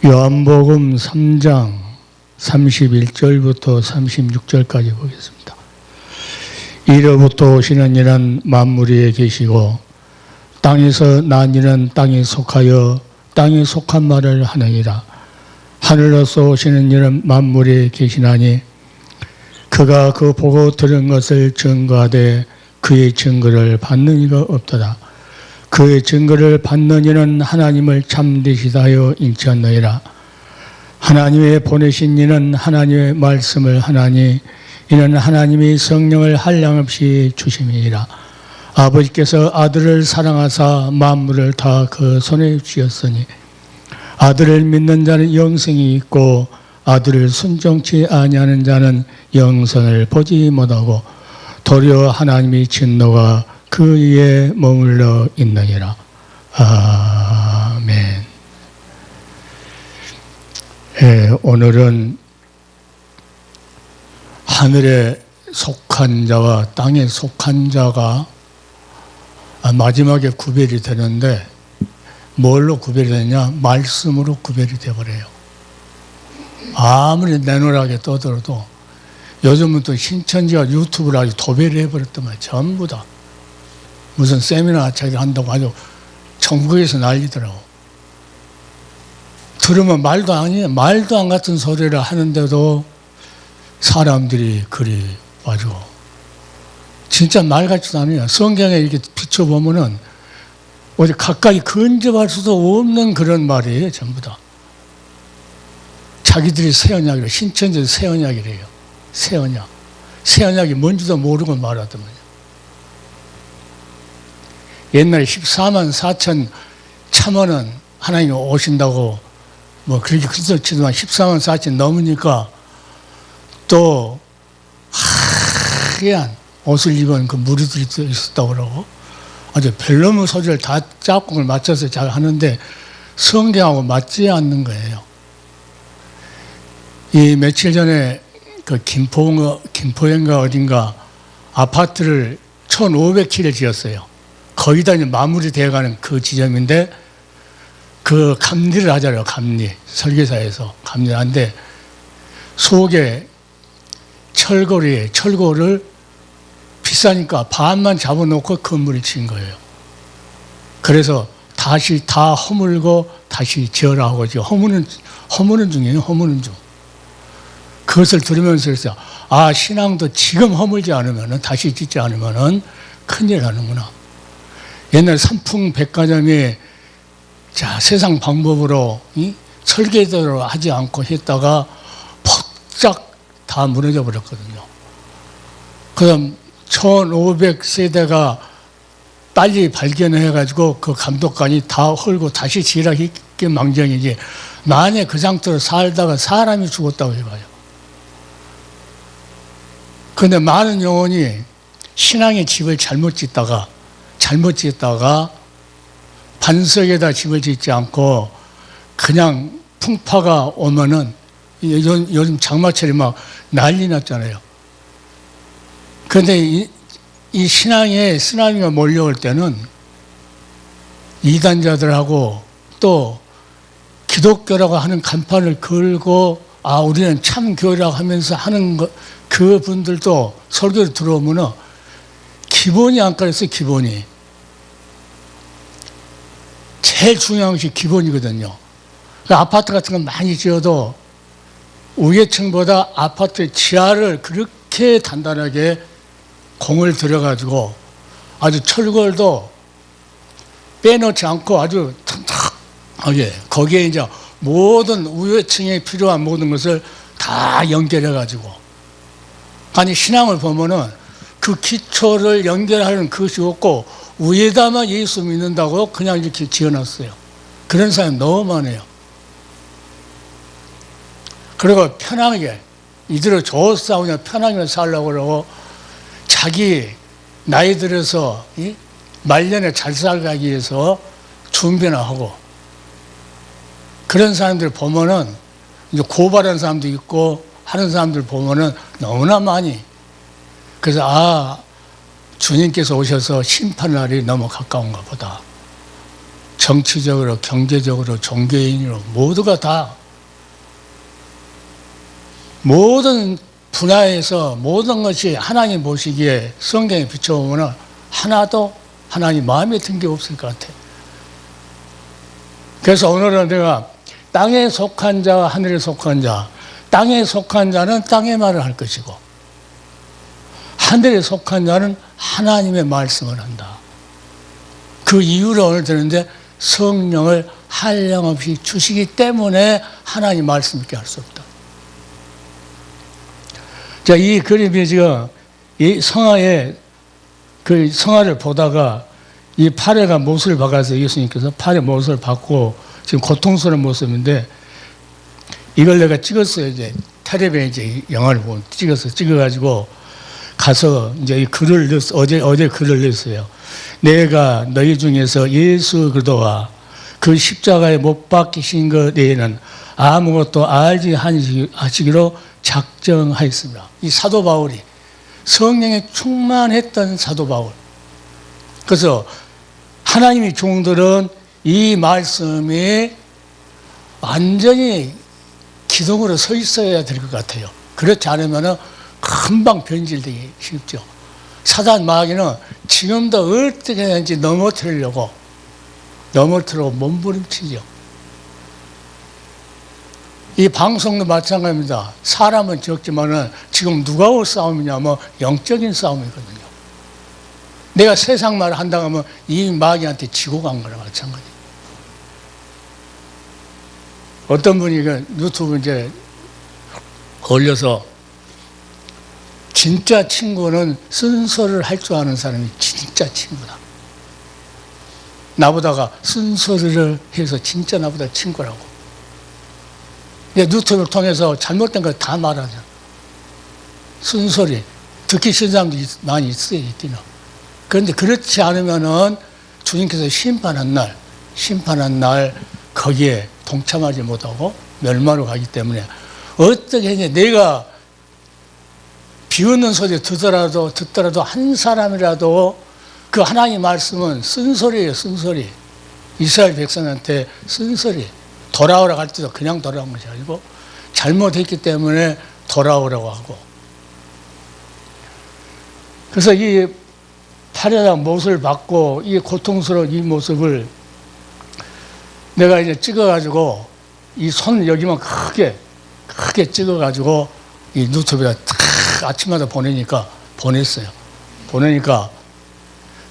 요한복음 3장 31절부터 36절까지 보겠습니다. 이로부터 오시는 이는 만물 위에 계시고 땅에서 난 이는 땅에 속하여 땅에 속한 말을 하느니라. 하늘로서 오시는 이는 만물 위에 계시나니 그가 그 보고 들은 것을 증거하되 그의 증거를 받는 이가 없도다. 그의 증거를 받는 이는 하나님을 참되시다 하여 인치었느니라. 하나님의 보내신 이는 하나님의 말씀을 하나니 이는 하나님이 성령을 한량없이 주심이니라. 아버지께서 아들을 사랑하사 만물을 다 그 손에 쥐었으니 아들을 믿는 자는 영생이 있고 아들을 순종치 아니하는 자는 영생을 보지 못하고 도리어 하나님의 진노가 그 위에 머물러 있느니라. 아멘. 오늘은 하늘에 속한 자와 땅에 속한 자가 마지막에 구별이 되는데 뭘로 구별이 되냐? 말씀으로 구별이 되어버려요. 아무리 내노라하게 떠들어도 요즘은 또 신천지가 유튜브를 아주 도배를 해버렸더만 전부 다 무슨 세미나 자기들 한다고 아주 전국에서 난리더라고. 들으면 말도 안 같은 소리를 하는데도 사람들이 그리 아주 진짜 말 같지도 않아요. 성경에 이렇게 비춰보면은 어디 가까이 근접할 수도 없는 그런 말이에요. 전부 다. 자기들이 새 언약이래요. 신천지 새 언약이래요. 새 언약. 새 언약이 뭔지도 모르고 말하더만요. 옛날에 14만 4천 참언은 하나님이 오신다고 뭐 그렇게 그랬지만 14만 4천 넘으니까 또 하얀 옷을 입은 그 무리들이 있었다고 그러고 아주 별놈의 소리를 다 짝꿍을 맞춰서 잘 하는데 성경하고 맞지 않는 거예요. 이 며칠 전에 그 김포인가 어딘가 아파트를 1,500채를 지었어요. 거의 다 이제 마무리 되어가는 그 지점인데 그 감리를 하잖아요. 감리. 설계사에서 감리를 하는데 속에 철골을 비싸니까 반만 잡아놓고 건물을 지은 거예요. 그래서 다시 다 허물고 다시 지어라 하고 지금 허무는 중이에요. 허무는 중. 그것을 들으면서 그랬어요. 아, 신앙도 지금 허물지 않으면은 다시 짓지 않으면은 큰일 나는구나. 옛날 삼풍백화점이 자 세상 방법으로 설계대로 하지 않고 했다가 폭작 다 무너져 버렸거든요. 그다음 1,500세대가 빨리 발견해가지고 그 감독관이 다 헐고 다시 지으라 했기 망정이지 만약에 그 상태로 살다가 사람이 죽었다고 해봐요. 그런데 많은 영혼이 신앙의 집을 잘못 짓다가 반석에다 집을 짓지 않고 그냥 풍파가 오면은 요즘 장마철이 막 난리 났잖아요. 그런데 이 신앙에 쓰나미가 몰려올 때는 이단자들하고 또 기독교라고 하는 간판을 걸고 아 우리는 참 교회라고 하면서 하는 그 분들도 설교를 들어오면은 기본이 안 깔렸어요. 기본이 제일 중요한 것이 기본이거든요. 그러니까 아파트 같은 건 많이 지어도 위에 층보다 아파트 지하를 그렇게 단단하게 공을 들여가지고 아주 철골도 빼놓지 않고 아주 튼튼하게 거기에 이제 모든 우회층에 필요한 모든 것을 다 연결해가지고 아니 신앙을 보면은 그 기초를 연결하는 그것이 없고 위에다만 예수 믿는다고 그냥 이렇게 지어놨어요. 그런 사람이 너무 많아요. 그리고 편하게 이대로 좋았어 그냥 편하게 살려고 그러고 자기 나이 들어서 말년에 잘 살기 위해서 준비나 하고 그런 사람들 보면은 이제 고발하는 사람도 있고 하는 사람들 보면은 너무나 많이 그래서 아 주님께서 오셔서 심판날이 너무 가까운가 보다. 정치적으로, 경제적으로, 종교인으로 모두가 다 모든 분야에서 모든 것이 하나님 보시기에 성경에 비춰보면 하나도 하나님 마음에 든 게 없을 것 같아요. 그래서 오늘은 내가 땅에 속한 자와 하늘에 속한 자, 땅에 속한 자는 땅의 말을 할 것이고 하늘에 속한 자는 하나님의 말씀을 한다. 그 이유를 오늘 드는데 성령을 한량없이 주시기 때문에 하나님 말씀밖에 할 수 없다. 자, 이 그림이 지금 이 성화에 그 성화를 보다가 이 팔에가 못을 박아서 예수님께서 팔에 못을 박고 지금 고통스러운 모습인데 이걸 내가 찍었어요. 이제 텔레비에 이제 영화를 보면 찍어가지고 가서 이제 이 글을 어제 글을 냈어요. 내가 너희 중에서 예수 그리스도와 그 십자가에 못 박히신 것 외에는 아무것도 알지 하시기로 작정하였습니다. 이 사도 바울이 성령에 충만했던 사도 바울. 그래서 하나님의 종들은 이 말씀이 완전히 기둥으로 서 있어야 될 것 같아요. 그렇지 않으면 금방 변질되기 쉽죠. 사단 마귀는 지금도 어떻게 하는지 넘어뜨리고 몸부림치죠. 이 방송도 마찬가지입니다. 사람은 적지만은 지금 누가와 싸움이냐면 영적인 싸움이거든요. 내가 세상 말을 한다고 하면 이 마귀한테 지고 간 거랑 마찬가지. 어떤 분이 유튜브 이제 올려서 진짜 친구는 순서를 할 줄 아는 사람이 진짜 친구다. 나보다가 순서를 해서 진짜 나보다 친구라고. 유튜브를 통해서 잘못된 걸 다 말하잖아. 순서리. 듣기 싫은 사람도 많이 있어요, 있기는. 그런데 그렇지 않으면은 주님께서 심판한 날 거기에 동참하지 못하고 멸망으로 가기 때문에 어떻게 했냐. 내가 비웃는 소리 듣더라도 한 사람이라도 그 하나님 말씀은 쓴소리예요, 쓴소리. 이스라엘 백성한테 쓴소리. 돌아오라고 할 때도 그냥 돌아온 것이 아니고 잘못했기 때문에 돌아오라고 하고. 그래서 이 팔에다 못을 박고 이 고통스러운 이 모습을 내가 이제 찍어가지고 이 손 여기만 크게 찍어가지고 이 유튜브에다 탁 아침마다 보냈어요. 보내니까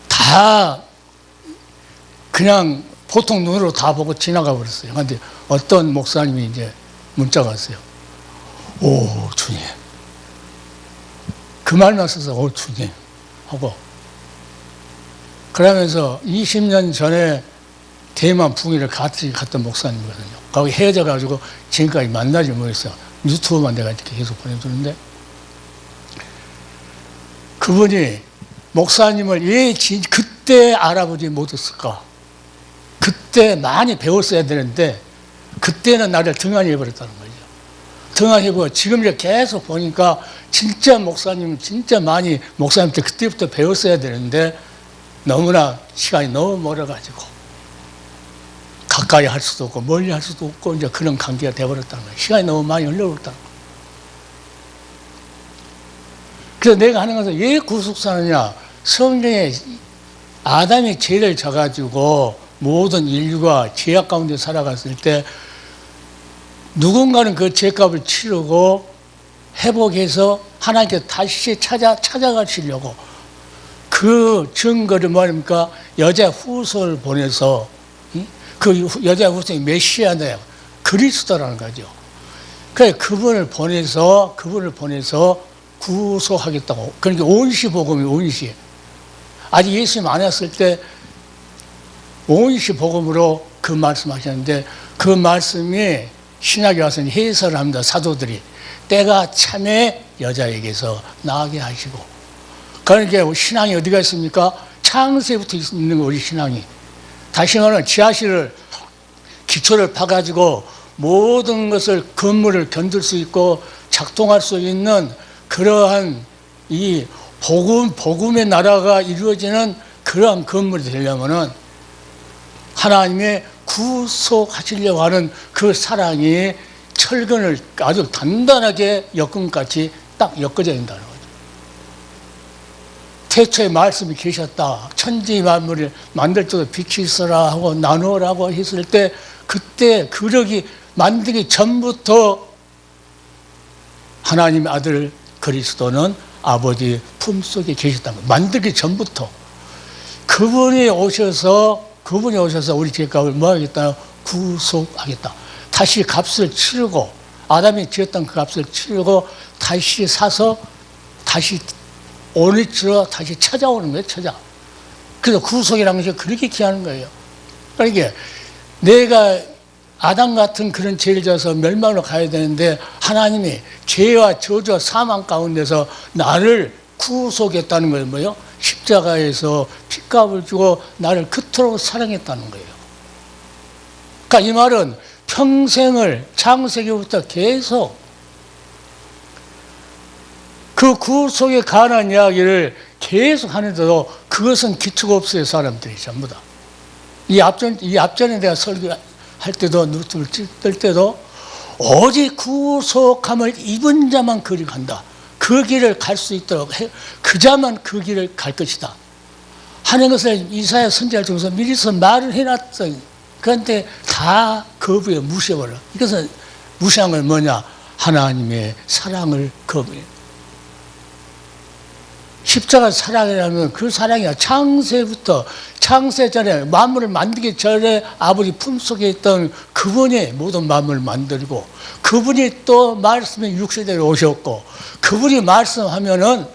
다 그냥 보통 눈으로 다 보고 지나가 버렸어요. 그런데 어떤 목사님이 이제 문자가 왔어요. 오, 주님. 그 말만 써서, 오, 주님. 하고. 그러면서 20년 전에 대만 붕이를 같이 갔던 목사님이거든요. 거기 헤어져가지고 지금까지 만나지 못했어요. 유튜브만 내가 이렇게 계속 보내주는데. 그분이 목사님을 왜 그때 알아보지 못했을까? 그때 많이 배웠어야 되는데 그때는 나를 등한히 해버렸다는 거죠. 등한히 해보고 지금 이제 계속 보니까 진짜 목사님 진짜 많이 목사님한테 그때부터 배웠어야 되는데 너무나 시간이 너무 멀어가지고 가까이 할 수도 없고 멀리 할 수도 없고 이제 그런 관계가 돼버렸다는 거예요. 시간이 너무 많이 흘러버렸다는 거예요. 그래서 내가 하는 것은 왜 구속사느냐. 성경에 아담이 죄를 져가지고 모든 인류가 죄악 가운데 살아갔을 때 누군가는 그 죄값을 치르고 회복해서 하나님께 다시 찾아가시려고 그 증거를 뭐합니까? 여자 후손을 보내서 그 여자 후손이 메시아네요. 그리스도라는 거죠. 그래서 그분을 보내서 구속하겠다고. 그러니까 온시 복음이 온시. 아직 예수님 안 왔을 때 온시 복음으로 그 말씀하셨는데 그 말씀이 신약에 와서 해설을 합니다. 사도들이. 때가 참에 여자에게서 나게 하시고. 그러니까 신앙이 어디가 있습니까? 창세부터 있는 거 우리 신앙이. 다시 말하면 지하실을 기초를 파가지고 모든 것을 건물을 견딜 수 있고 작동할 수 있는 그러한 이 복음의 나라가 이루어지는 그러한 건물이 되려면은 하나님의 구속하시려고 하는 그 사랑이 철근을 아주 단단하게 엮음같이 딱 엮어져 있다는 거죠. 태초에 말씀이 계셨다. 천지 만물을 만들 때도 빛이 있어라 하고 나누어라고 했을 때 그때 그러기 만들기 전부터 하나님의 아들 그리스도는 아버지 품속에 계셨다는 거예요. 만들기 전부터. 그분이 오셔서 우리 죄값을 뭐 하겠다? 구속하겠다. 다시 값을 치르고 아담이 지었던 그 값을 치르고 다시 사서 다시 오늘처럼 다시 찾아오는 거예요. 그래서 구속이라는 것이 그렇게 귀하는 거예요. 그러니까 내가 아담 같은 그런 죄를 져서 멸망으로 가야 되는데 하나님이 죄와 저주와 사망 가운데서 나를 구속했다는 거예요. 뭐요? 십자가에서 핏값을 주고 나를 그토록 사랑했다는 거예요. 그러니까 이 말은 평생을 창세기부터 계속 그 구속에 관한 이야기를 계속 하는데도 그것은 기초가 없어요. 사람들이 전부 다. 이 앞전에 내가 설교할 때도 노트를 뜰 때도 오직 구속함을 입은 자만 그리 간다. 그 길을 갈 수 있도록 그 자만 그 길을 갈 것이다 하는 것을 이사야 선지자를 통해서 미리서 말을 해놨어요. 그런데 다 거부해 무시해버려. 이것은 무시한 건 뭐냐? 하나님의 사랑을 거부해. 십자가 사랑이라면 그 사랑이 창세부터 창세 전에 만물을 만들기 전에 아버지 품속에 있던 그분이 모든 만물을 만들고 그분이 또 말씀이 육신대로 오셨고 그분이 말씀하면은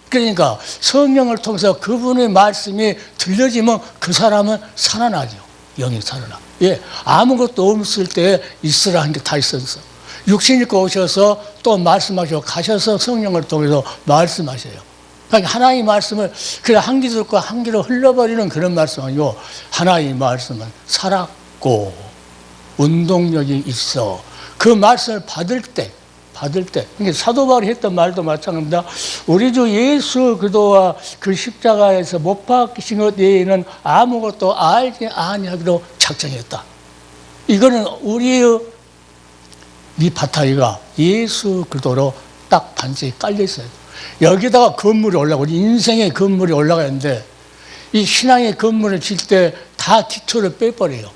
그러니까 성령을 통해서 그분의 말씀이 들려지면 그 사람은 살아나죠. 영이 살아나. 예, 아무것도 없을 때 있으라 한 게 다 있었어. 육신 입고 오셔서 또 말씀하시고 가셔서 성령을 통해서 말씀하셔요. 그러니까 하나님의 말씀을 그냥 한 귀 듣고 한 귀로 흘러버리는 그런 말씀 아니고 하나님의 말씀은 살았고 운동력이 있어. 그 말씀을 받을 때 그러니까 사도 바울이 했던 말도 마찬가지입니다. 우리 주 예수 그리스도와 그 십자가에서 못 박히신 것 외에는 아무것도 알지 아니하기로 작정했다. 이거는 우리의 이 바탕이가 예수 그리스도로 딱 반드시 깔려 있어요. 여기다가 건물이 올라가고 인생의 건물이 올라가는데 이 신앙의 건물을 질 때 다 기초를 빼버려요.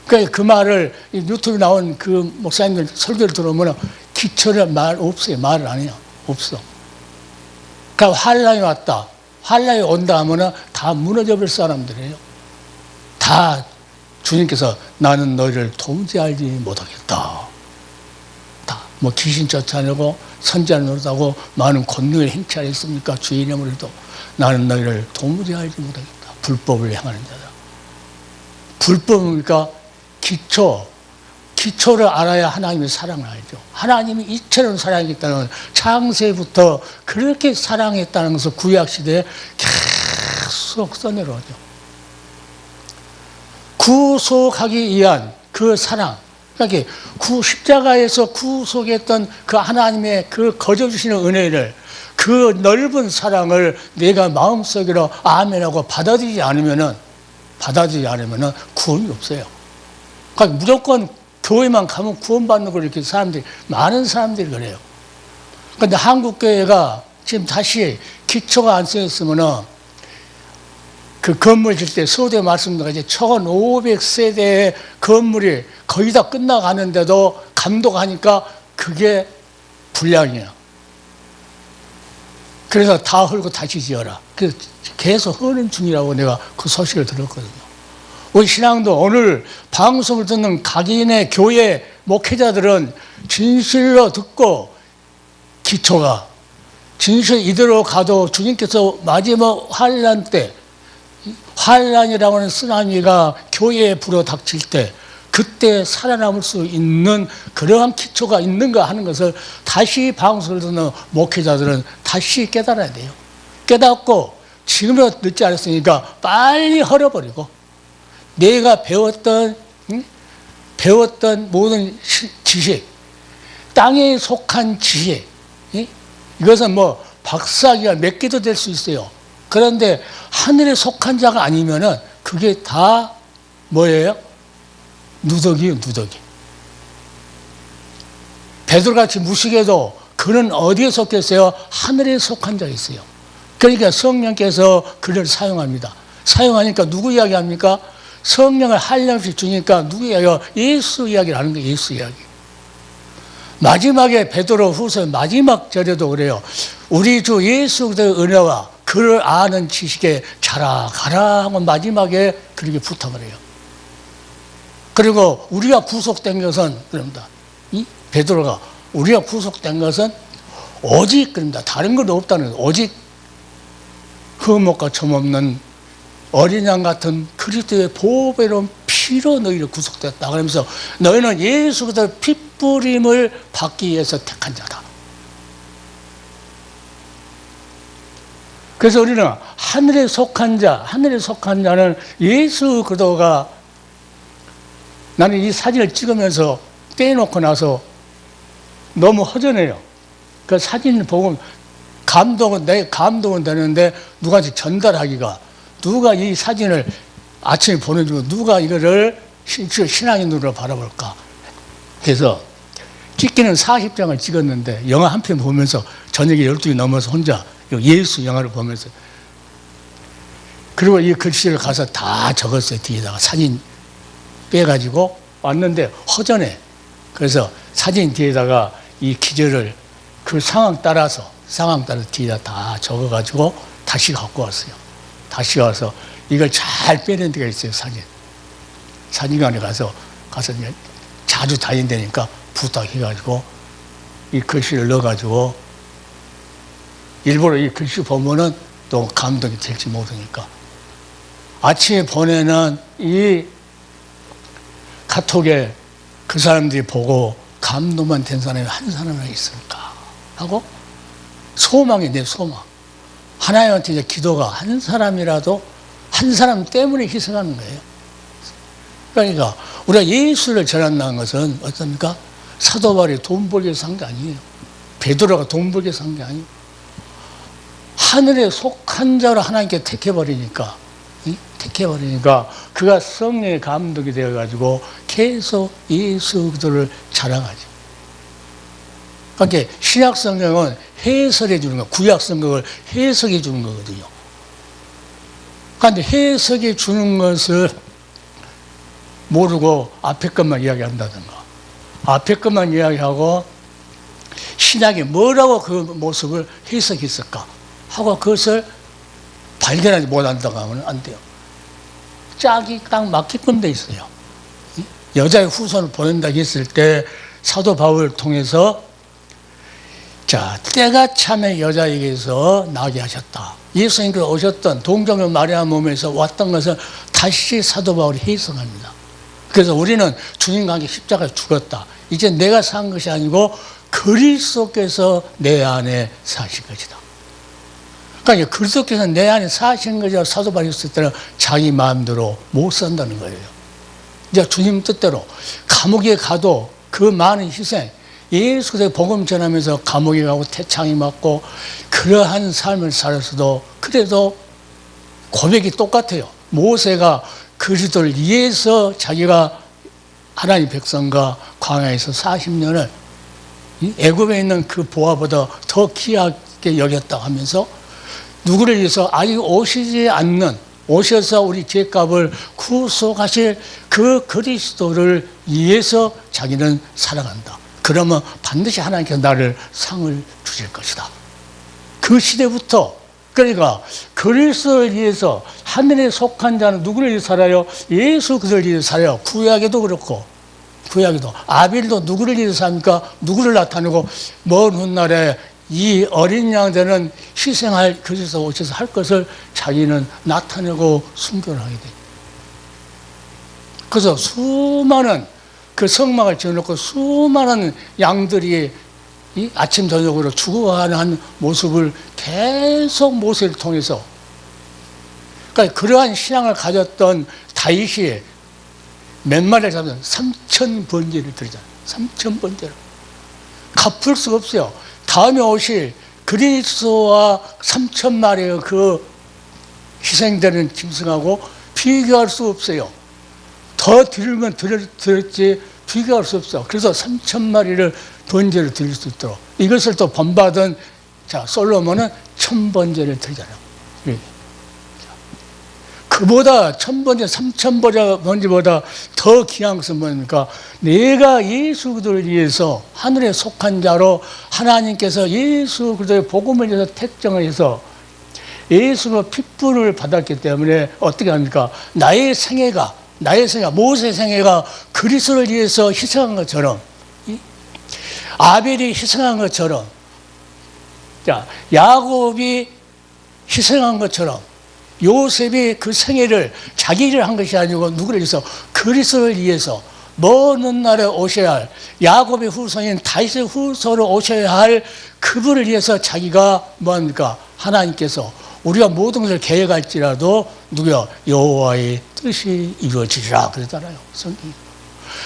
그러니까 그 말을 유튜브에 나온 그 목사님들 설교를 들어보면 기초를 말 없어요. 말을 안 해요. 없어. 그러니까 환란이 왔다. 환란이 온다 하면은 다 무너져버릴 사람들이에요. 다 주님께서 나는 너희를 도무지 알지 못하겠다. 다 뭐 귀신 쫓아내고 선지자를 노릇하고 많은 권능을 행차했습니까? 주의 이름으로도 나는 너희를 도무지 알지 못하겠다. 불법을 행하는 자다. 불법이니까 기초를 알아야 하나님의 사랑을 알죠. 하나님이 이처럼 사랑했다는 창세부터 그렇게 사랑했다는 것을 구약시대에 계속 써내려오죠. 구속하기 위한 그 사랑, 그러니까 십자가에서 구속했던 그 하나님의 그 거저주시는 은혜를 그 넓은 사랑을 내가 마음속으로 아멘하고 받아들이지 않으면은 구원이 없어요. 그러니까 무조건 교회만 가면 구원받는 걸 이렇게 많은 사람들이 그래요. 그런데 한국교회가 지금 다시 기초가 안 쓰였으면은 그 건물 질 때 서대 말씀도 이제 1500세대의 건물이 거의 다 끝나가는데도 감독하니까 그게 불량이야. 그래서 다 헐고 다시 지어라. 그래서 계속 허는 중이라고 내가 그 소식을 들었거든요. 우리 신앙도 오늘 방송을 듣는 각인의 교회 목회자들은 진실로 듣고 기초가 진실 이대로 가도 주님께서 마지막 환란 때 환란이라고 하는 쓰나미가 교회에 불어닥칠 때 그때 살아남을 수 있는 그러한 기초가 있는가 하는 것을 다시 방송을 듣는 목회자들은 다시 깨달아야 돼요. 깨닫고 지금이라도 늦지 않았으니까 빨리 헐어버리고 내가 배웠던 모든 지식, 땅에 속한 지식, 이것은 뭐 박사학위가 몇 개도 될 수 있어요. 그런데 하늘에 속한 자가 아니면은 그게 다 뭐예요? 누더기요, 누더기. 베드로같이 무식해도 그는 어디에 속했어요? 하늘에 속한 자에 있어요. 그러니까 성령께서 그를 사용합니다. 사용하니까 누구 이야기합니까? 성령을 한량씩 주니까 누구 이야기가? 예수 이야기를 하는 거예요. 예수 이야기. 마지막에 베드로 후서 마지막 절에도 그래요. 우리 주 예수 그리스도의 은혜와 그를 아는 지식에 자라가라 하고 마지막에 그렇게 부탁을 해요. 그리고 우리가 구속된 것은 그럽니다. 이 베드로가 우리가 구속된 것은 오직 그럽니다. 다른 건 없다는 거예요. 오직 흠없고 점없는 어린 양 같은 그리스도의 보배로운 피로 너희를 구속됐다. 그러면서 너희는 예수 그리스도의 핏부림을 받기 위해서 택한 자다. 그래서 우리는 하늘에 속한 자는 예수 그리스도가 나는 이 사진을 찍으면서 떼놓고 나서 너무 허전해요. 그 사진을 보고 감동은 되는데 누가 전달하기가 누가 이 사진을 아침에 보내주고 누가 이거를 신앙의 눈으로 바라볼까. 그래서 찍기는 40장을 찍었는데 영화 한 편 보면서 저녁에 12시 넘어서 혼자 예수 영화를 보면서 그리고 이 글씨를 가서 다 적었어요. 뒤에다가 사진 빼가지고 왔는데 허전해. 그래서 사진 뒤에다가 이 기절을 그 상황 따라서 뒤에다 다 적어가지고 다시 갖고 왔어요. 다시 와서 이걸 잘 빼는 데가 있어요. 사진관에 가서 이제 자주 다닌다니까 부탁해가지고 이 글씨를 넣어가지고 일부러 이 글씨 보면은 또 감동이 될지 모르니까 아침에 보내는 이 카톡에 그 사람들이 보고 감동만 된 사람이 한 사람이나 있을까 하고 소망이 내 소망. 하나님한테 이제 기도가 한 사람이라도 한 사람 때문에 희생하는 거예요. 그러니까 우리가 예수를 전한다는 것은 어떻습니까? 사도 바울이 돈 벌기 위해서 한 게 아니에요. 베드로가 돈 벌기 위해서 한 게 아니에요. 하늘에 속한 자로 하나님께 택해버리니까 그가 성령의 감독이 되어가지고 계속 예수 그리스도를 자랑하죠. 그러니까 신약 성경은 해설해 주는 거, 구약 성경을 해석해 주는 거거든요. 그런데 해석해 주는 것을 모르고 앞에 것만 이야기한다든가, 앞에 것만 이야기하고 신약이 뭐라고 그 모습을 해석했을까 하고 그것을 발견하지 못한다고 하면 안 돼요. 짝이 딱 맞게끔 돼 있어요. 여자의 후손을 보낸다고 했을 때 사도 바울을 통해서 자, 때가 참에 여자에게서 나게 하셨다. 예수님께서 오셨던 동정녀 마리아 몸에서 왔던 것을 다시 사도 바울이 해석합니다. 그래서 우리는 주님과 함께 십자가에 죽었다. 이제 내가 산 것이 아니고 그리스도께서 내 안에 사신 것이다. 그러니까 그리스도께서 내 안에 사신 것이라고 사도 바울이 했을 때는 자기 마음대로 못 산다는 거예요. 이제 주님 뜻대로 감옥에 가도 그 많은 희생, 예수 그리스도의 복음 전하면서 감옥에 가고 태창이 맞고 그러한 삶을 살았어도 그래도 고백이 똑같아요. 모세가 그리스도를 위해서 자기가 하나님 백성과 광야에서 40년을 애굽에 있는 그 보화보다 더 귀하게 여겼다고 하면서 누구를 위해서 아직 오시지 않는, 오셔서 우리 죄값을 구속하실 그 그리스도를 위해서 자기는 살아간다. 그러면 반드시 하나님께서 나를 상을 주실 것이다. 그 시대부터, 그러니까 그리스도를 위해서 하늘에 속한 자는 누구를 위해서 살아요? 예수 그리스도를 위해서 살아요. 구약에도 그렇고, 구약에도 아벨도 누구를 위해서 삽니까? 누구를 나타내고 먼 훗날에 이 어린 양들은 희생할 그리스도 오셔서 할 것을 자기는 나타내고 순교를 하게 돼요. 그래서 수많은 그 성막을 지어놓고 수많은 양들이 이 아침 저녁으로 죽어가는 모습을 계속 모세를 통해서, 그러니까 그러한 신앙을 가졌던 다윗이 몇 마리를 잡으면 3,000번제를 드리잖아요. 3,000번제를. 갚을 수가 없어요. 다음에 오실 그리스도와 3,000마리의 그 희생되는 짐승하고 비교할 수 없어요. 더 드리면 드렸지 비교할 수 없어. 그래서 3,000마리를 번제를 드릴 수 있도록 이것을 또 본받은 자 솔로몬은 1,000번제를 드리잖아요. 그보다 1,000번제, 3,000번제보다 더 귀한 것은 뭡니까? 내가 예수 그리스도를 위해서 하늘에 속한 자로 하나님께서 예수 그리스도의 복음을 위해서 택정을 해서 예수로 핏불을 받았기 때문에 어떻게 합니까? 나의 생애가 모세의 생애가 그리스도를 위해서 희생한 것처럼 아벨이 희생한 것처럼 자 야곱이 희생한 것처럼 요셉이 그 생애를 자기 일을 한 것이 아니고 누구를 위해서 그리스도를 위해서 먼 날에 오셔야 할 야곱의 후손인 다윗의 후손으로 오셔야 할 그분을 위해서 자기가 뭐합니까? 하나님께서 우리가 모든 것을 계획할지라도 누구야? 여호와의 뜻이 이루어지리라 그랬잖아요. 성경이.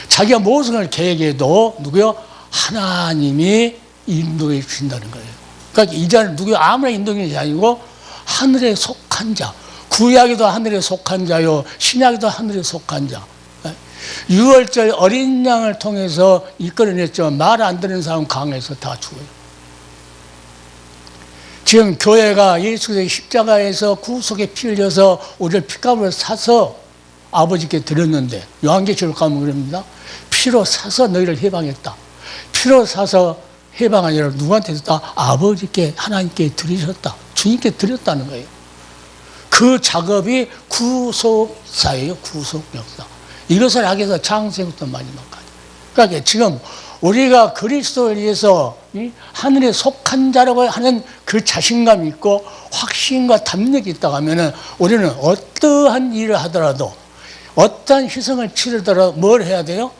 자기가 모든 걸 계획해도 누구야? 하나님이 인도해 주신다는 거예요. 그러니까 이 자는 누구야? 아무나 인도하는 것이 아니고 하늘에 속한 자. 구약에도 하늘에 속한 자요. 신약에도 하늘에 속한 자. 6월절 어린 양을 통해서 이끌어냈지만 말 안 듣는 사람 강에서 다 죽어요. 지금 교회가 예수의 십자가에서 구속에 피 흘려서 우리를 핏값으로 사서 아버지께 드렸는데 요한계시록 가면 그럽니다. 피로 사서 너희를 해방했다. 피로 사서 해방 아니라 누구한테 줬다? 아버지께 하나님께 드리셨다. 주님께 드렸다는 거예요. 그 작업이 구속사예요. 구속역사. 이것을 하기 위해서 창세부터 마지막까지. 그러니까 지금 우리가 그리스도를 위해서 하늘에 속한 자라고 하는 그 자신감이 있고 확신과 담력이 있다고 하면은 우리는 어떠한 일을 하더라도 어떠한 희생을 치르더라도 뭘 해야 돼요?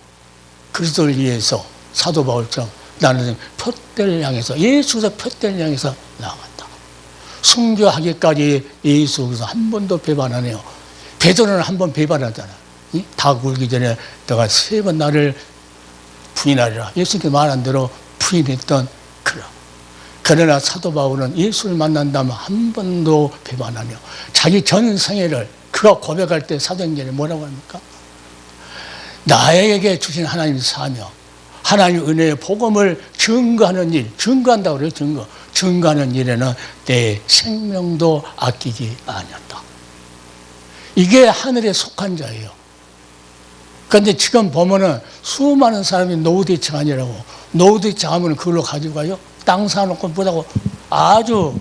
그리스도를 위해서 사도 바울처럼 나는 표대를 향해서 예수에서 표대를 향해서 나아간다. 순교하기까지 예수 그래서 한 번도 배반 안 해요. 베드로는 한 번 배반하잖아. 다 굴기 전에 내가 3번 나를 부인하리라. 예수님께 말한 대로 부인했던 그러나 사도 바울은 예수를 만난다면 한 번도 배반 안 해요. 자기 전 생애를 그가 고백할 때 사도행전에 뭐라고 합니까? 나에게 주신 하나님의 사명, 하나님의 은혜의 복음을 증거하는 일, 증거한다고 그래요. 증거하는 일에는 내 생명도 아끼지 아니었다. 이게 하늘에 속한 자예요. 그런데 지금 보면은 수많은 사람이 노후대책 아니라고 노후대책 하면 그걸로 가지고 가요. 땅 사놓고 보다고 아주.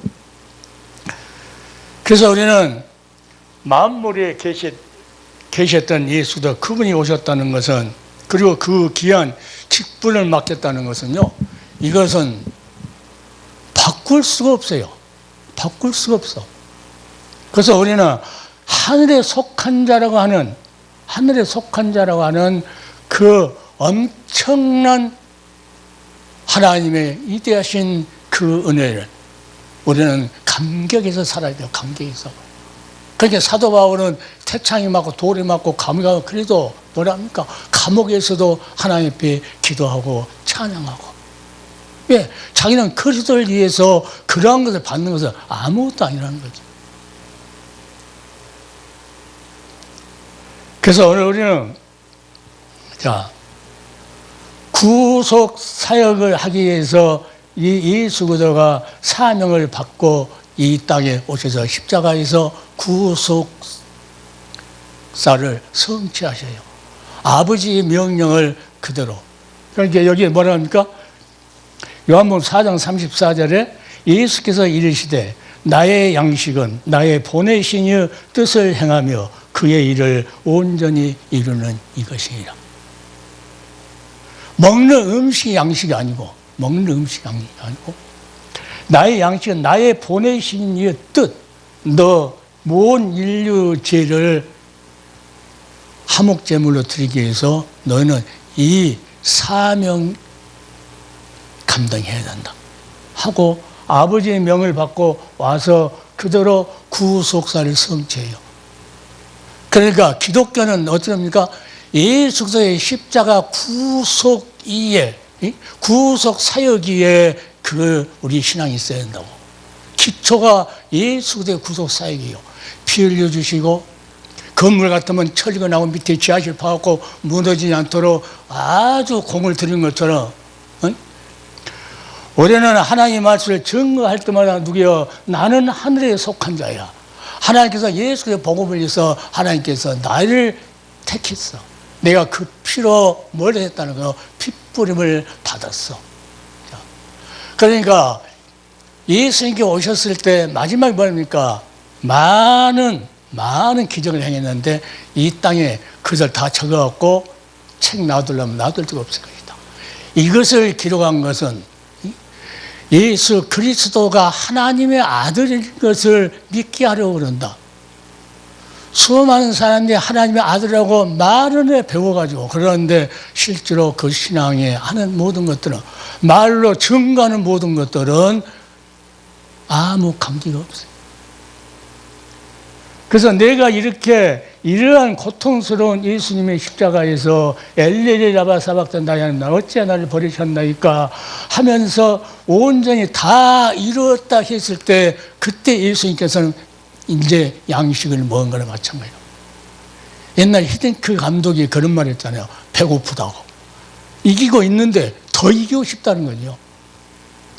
그래서 우리는 만물에 계셨던 예수도 그분이 오셨다는 것은 그리고 그 귀한 직분을 맡겼다는 것은요. 이것은 바꿀 수가 없어요. 바꿀 수가 없어. 그래서 우리는 하늘에 속한 자라고 하는 그 엄청난 하나님의 위대하신 그 은혜를 우리는 감격해서 살아야 돼요. 감격해서. 그러니까 사도 바울은 태창이 맞고 돌이 맞고 감옥에 가고 그래도 뭐랍니까? 감옥에서도 하나님 앞에 기도하고 찬양하고. 왜? 자기는 그리스도를 위해서 그러한 것을 받는 것은 아무것도 아니라는 거죠. 그래서 오늘 우리는 자 구속 사역을 하기 위해서 이 예수 그리스도가 사명을 받고 이 땅에 오셔서 십자가에서 구속사를 성취하셔요. 아버지의 명령을 그대로. 그러니까 여기에 뭐라 합니까? 요한복음 4장 34절에 예수께서 이르시되 나의 양식은 나의 보내신 이의 뜻을 행하며 그의 일을 온전히 이루는 이것이니라. 먹는 음식이 양식이 아니고 나의 양식은 나의 보내신 이의 뜻. 너 모든 인류 죄를 화목제물로 드리기 위해서 너희는 이 사명 감당해야 된다 하고 아버지의 명을 받고 와서 그대로 구속사를 성취해요. 그러니까 기독교는 어떻습니까? 예수 그리스도의 십자가 구속이에 구속 사역이에 그 우리 신앙이 있어야 된다고. 기초가 예수 그리스도의 구속 사역이에요. 피 흘려 주시고 건물 같으면 철거 나고 밑에 지하실 파갖고 무너지지 않도록 아주 공을 들인 것처럼, 우리는 하나님의 말씀을 증거할 때마다 누구여? 나는 하늘에 속한 자야. 하나님께서 예수의 복음을 위해서 하나님께서 나를 택했어. 내가 그 피로 뭘 했다는 거예요? 핏부림을 받았어. 그러니까 예수님께 오셨을 때 마지막에 뭡니까? 많은 기적을 행했는데 이 땅에 그들 다 적어갖고 책 놔두려면 놔둘 데가 없을 것이다. 이것을 기록한 것은 예수 그리스도가 하나님의 아들인 것을 믿게 하려고 그런다. 수많은 사람들이 하나님의 아들이라고 말은 해 배워가지고, 그런데 실제로 그 신앙에 하는 모든 것들은, 말로 증거하는 모든 것들은 아무 감기가 없어요. 그래서 내가 이러한 고통스러운 예수님의 십자가에서 엘레리 라바 사박단다야 나 어찌 나를 버리셨나이까 하면서 온전히 다 이루었다 했을 때, 그때 예수님께서는 이제 양식을 먹은 거나 마찬가지예요. 옛날 히딩크 감독이 그런 말 했잖아요. 배고프다고. 이기고 있는데 더 이기고 싶다는 거죠.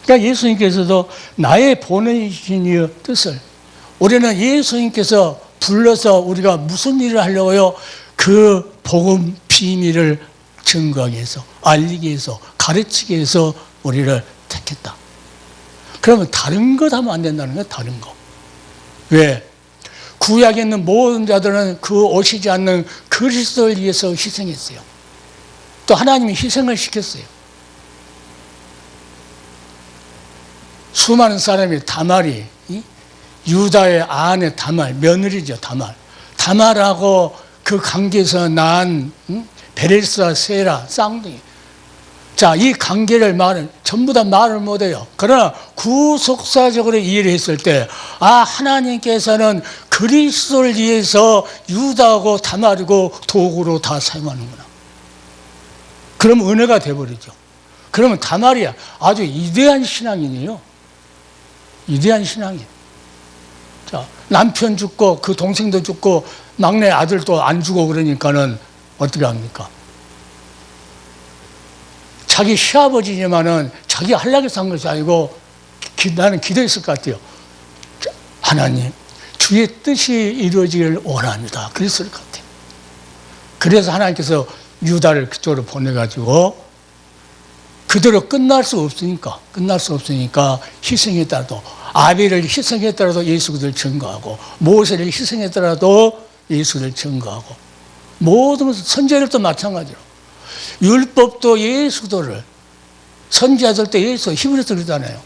그러니까 예수님께서도 나의 보내신 이의 뜻을, 우리는 예수님께서 불러서 우리가 무슨 일을 하려고요? 그 복음 비밀을 증거하기 위해서, 알리기 위해서, 가르치기 위해서 우리를 택했다. 그러면 다른 것 하면 안 된다는 거예요. 다른 거. 왜? 구약에 있는 모든 자들은 그 오시지 않는 그리스도를 위해서 희생했어요. 또 하나님이 희생을 시켰어요. 수많은 사람이 다말이, 유다의 아내 다말, 며느리죠, 다말. 다말하고 그 관계에서 난 베레스와 세라, 쌍둥이. 자, 이 관계를 전부 다 말을 못해요. 그러나 구속사적으로 이해를 했을 때, 하나님께서는 그리스도를 위해서 유다하고 다말이고 도구로 다 사용하는구나. 그럼 은혜가 돼버리죠. 그러면 다말이야 아주 위대한 신앙인이에요. 위대한 신앙이에요. 자, 남편 죽고 그 동생도 죽고 막내 아들도 안 죽고 그러니까는 어떻게 합니까? 자기 시아버지지만은 자기 하려고 산 것이 아니고 나는 기도했을 것 같아요. 하나님, 주의 뜻이 이루어지길 원합니다. 그랬을 것 같아요. 그래서 하나님께서 유다를 그쪽으로 보내가지고 그대로 끝날 수 없으니까 희생했더라도, 아벨을 희생했더라도 예수 그리스도를 증거하고, 모세를 희생했더라도 예수 그리스도를 증거하고, 모든 선지자들도 마찬가지로 율법도 예수 그리스도를, 선지자들도 예수, 히브리서 그러잖아요.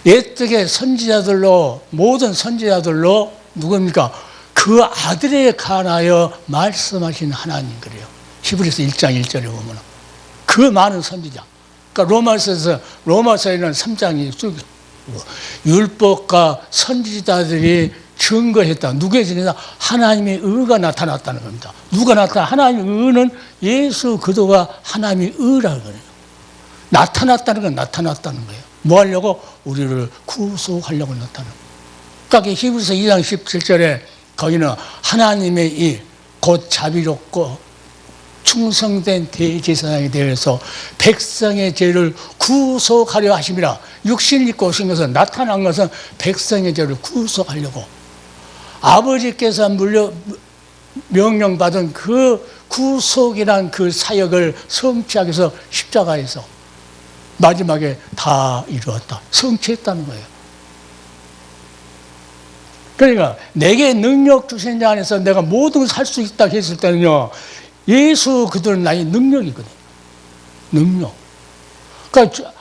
옛적의 선지자들로, 모든 선지자들로 누굽니까? 그 아들에 관하여 말씀하신 하나님 그래요. 히브리서 1장 1절에 보면 그 많은 선지자. 그러니까 로마서에는 3장이 쭉 율법과 선지자들이 증거했다. 누구의 증거다? 하나님의 의가 나타났다는 겁니다. 누가 나타나? 하나님의 의는 예수 그리스도가 하나님의 의라고 그래요. 나타났다는 건 나타났다는 거예요. 뭐 하려고? 우리를 구속하려고 나타나는 거예요. 그러니까 히브리서 2장 17절에 거기는 하나님의 일, 곧 자비롭고 충성된 대제사장에 대해서 백성의 죄를 구속하려 하심이라. 육신을 입고 오신 것은, 나타난 것은 백성의 죄를 구속하려고. 아버지께서 명령받은 그 구속이란 그 사역을 성취하기 위해서 십자가에서 마지막에 다 이루었다. 성취했다는 거예요. 그러니까 내게 능력 주신 자 안에서 내가 모든 걸 살 수 있다 했을 때는요, 예수 그들은 나의 능력이거든요. 능력. 그러니까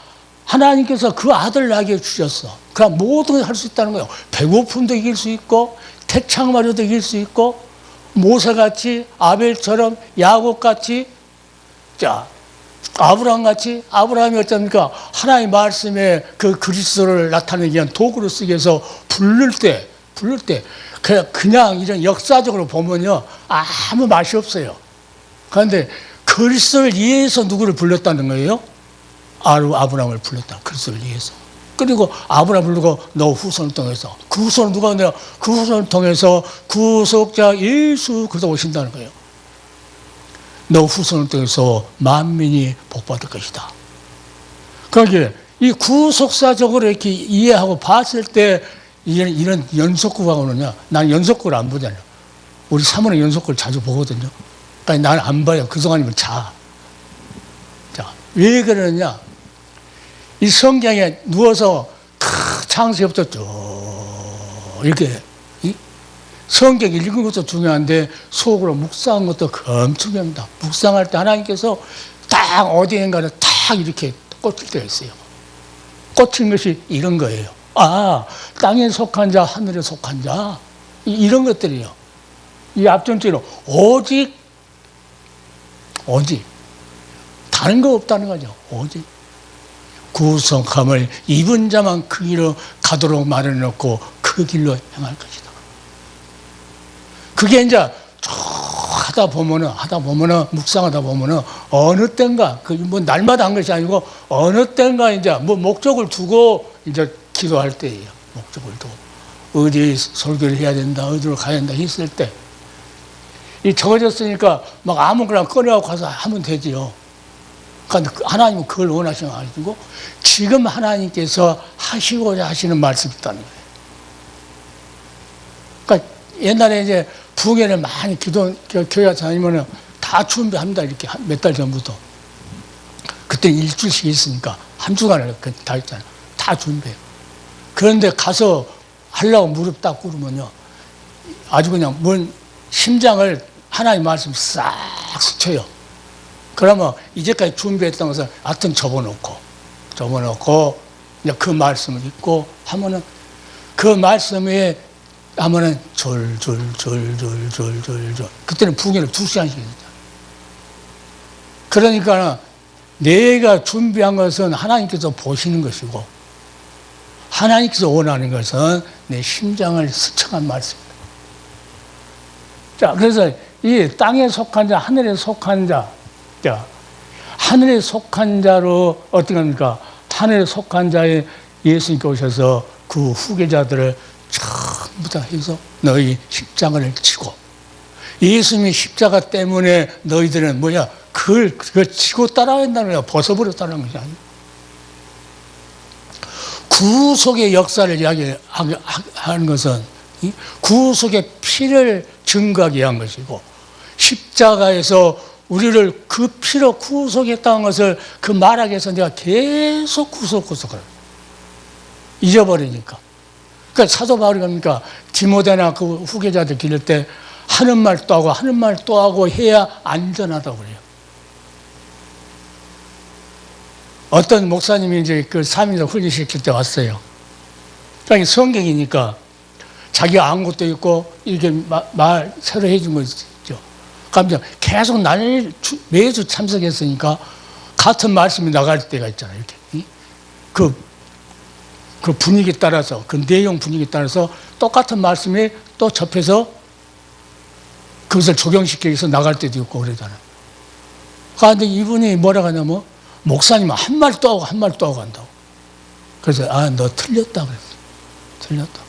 하나님께서 그 아들 나에게 주셨어. 그럼 모든 걸 할 수 있다는 거예요. 배고픔도 이길 수 있고, 태창마저도 이길 수 있고, 모세같이, 아벨처럼, 야곱같이, 자, 아브라함같이. 아브라함이 어쩝니까? 하나님의 말씀에 그 그리스도를 나타내기 위한 도구로 쓰기 위해서 부를 때 그냥 이런 역사적으로 보면요, 아무 맛이 없어요. 그런데 그리스도를 위해서 누구를 불렀다는 거예요? 아브라함을 불렀다. 그리스도를 위해서. 그리고 아브라함 부르고 너 후손을 통해서 그 후손은 누가 오냐? 그 후손을 통해서 구속자 예수 그리스도 오신다는 거예요. 너 후손을 통해서 만민이 복받을 것이다. 그러기에 이 구속사적으로 이렇게 이해하고 봤을 때 이런 연속구가 오느냐? 난 연속구를 안 보잖아요. 우리 사모는 연속구를 자주 보거든요. 그러니까 나는 안 봐요. 그동안이면 자. 자, 왜 그러느냐? 이 성경에 누워서 창세기부터 쭉 이렇게 성경 읽은 것도 중요한데 속으로 묵상한 것도 엄청 중요합니다. 묵상할 때 하나님께서 딱 어디인가를 딱 이렇게 꽂힐 때가 있어요. 꽂힌 것이 이런 거예요. 아, 땅에 속한 자, 하늘에 속한 자, 이런 것들이요. 이 앞전체로 오직 다른 거 없다는 거죠. 오직 구속함을 입은 자만 그 길로 가도록 마련해놓고 그 길로 향할 것이다. 그게 이제 쭉 하다 보면은 묵상하다 보면은 어느 때인가 그 뭐 날마다 한 것이 아니고 어느 때인가 이제 뭐 목적을 두고 이제 기도할 때예요. 목적을 두고 어디 설교를 해야 된다, 어디로 가야 된다 했을 때 이 적어졌으니까 막 아무거나 꺼내고 가서 하면 되지요. 그러니까 하나님은 그걸 원하셔가지고 지금 하나님께서 하시고자 하시는 말씀이 있다는 거예요. 그러니까 옛날에 이제 부흥회를 많이 교회 다니면은 다 준비합니다. 이렇게 몇 달 전부터. 그때 일주일씩 있으니까 한 주간을 다 했잖아요. 다 준비해요. 그런데 가서 하려고 무릎 딱 꿇으면요. 아주 그냥 심장을 하나님 말씀 싹 스쳐요. 그러면 이제까지 준비했던 것을 하여튼 접어놓고 이제 그 말씀을 읽고 하면은 그 말씀에 하면은 그때는 부흥회를 2시간씩 했잖아요. 그러니까 내가 준비한 것은 하나님께서 보시는 것이고 하나님께서 원하는 것은 내 심장을 스쳐간 말씀입니다. 자, 그래서 이 땅에 속한 자, 하늘에 속한 자, 자, 하늘에 속한 자로 어떻게 합니까? 하늘에 속한 자에 예수님께 오셔서 그 후계자들을 전부 다 해서 너희 십자가를 지고 예수님의 십자가 때문에 너희들은 그걸 지고 따라간다는 거야. 벗어버려 따라간 것이 아니고 구속의 역사를 이야기하는 것은 구속의 피를 증거하기 위한 것이고 십자가에서 우리를 그 피로 구속했다는 것을 그 말하기 위해서 내가 계속 구속을 잊어버리니까. 그러니까 사도 바울이 그러니까 디모데나 그 후계자들 기를 때 하는 말 또 하고 해야 안전하다고 그래요. 어떤 목사님이 이제 그 3일을 훈련시킬 때 왔어요. 그러니까 성경이니까 자기가 안 것도 있고 이렇게 말 새로 해준 거 있죠. 그러니까 계속 매주 참석했으니까 같은 말씀이 나갈 때가 있잖아요. 이렇게 그 분위기 따라서 그 내용 분위기 따라서 똑같은 말씀이 또 접해서 그것을 적용시키기 위해서 나갈 때도 있고 그러잖아요. 그런데 이분이 뭐라고 하냐면 목사님은 한 말 또 하고 한 말 또 하고 한다고. 그래서 너 틀렸다 그랬어. 틀렸다.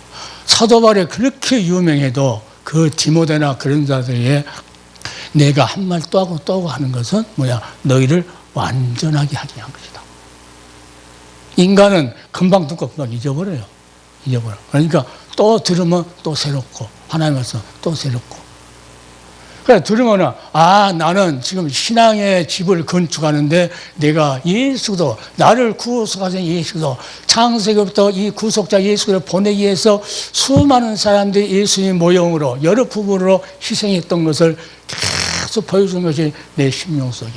사도 바울이 그렇게 유명해도 그 디모데나 그런 자들에게 내가 한 말 또 하고 하는 것은 너희를 완전하게 하게 한 것이다. 인간은 금방 듣고 금방 잊어버려요. 그러니까 또 들으면 또 새롭고 하나님 말씀 또 새롭고. 그래 들으면은 나는 지금 신앙의 집을 건축하는데 내가 예수도 나를 구속하신 예수도 창세기부터 이 구속자 예수를 보내기 위해서 수많은 사람들이 예수님 모형으로 여러 부분으로 희생했던 것을 계속 보여주는 것이 내 심령 속에.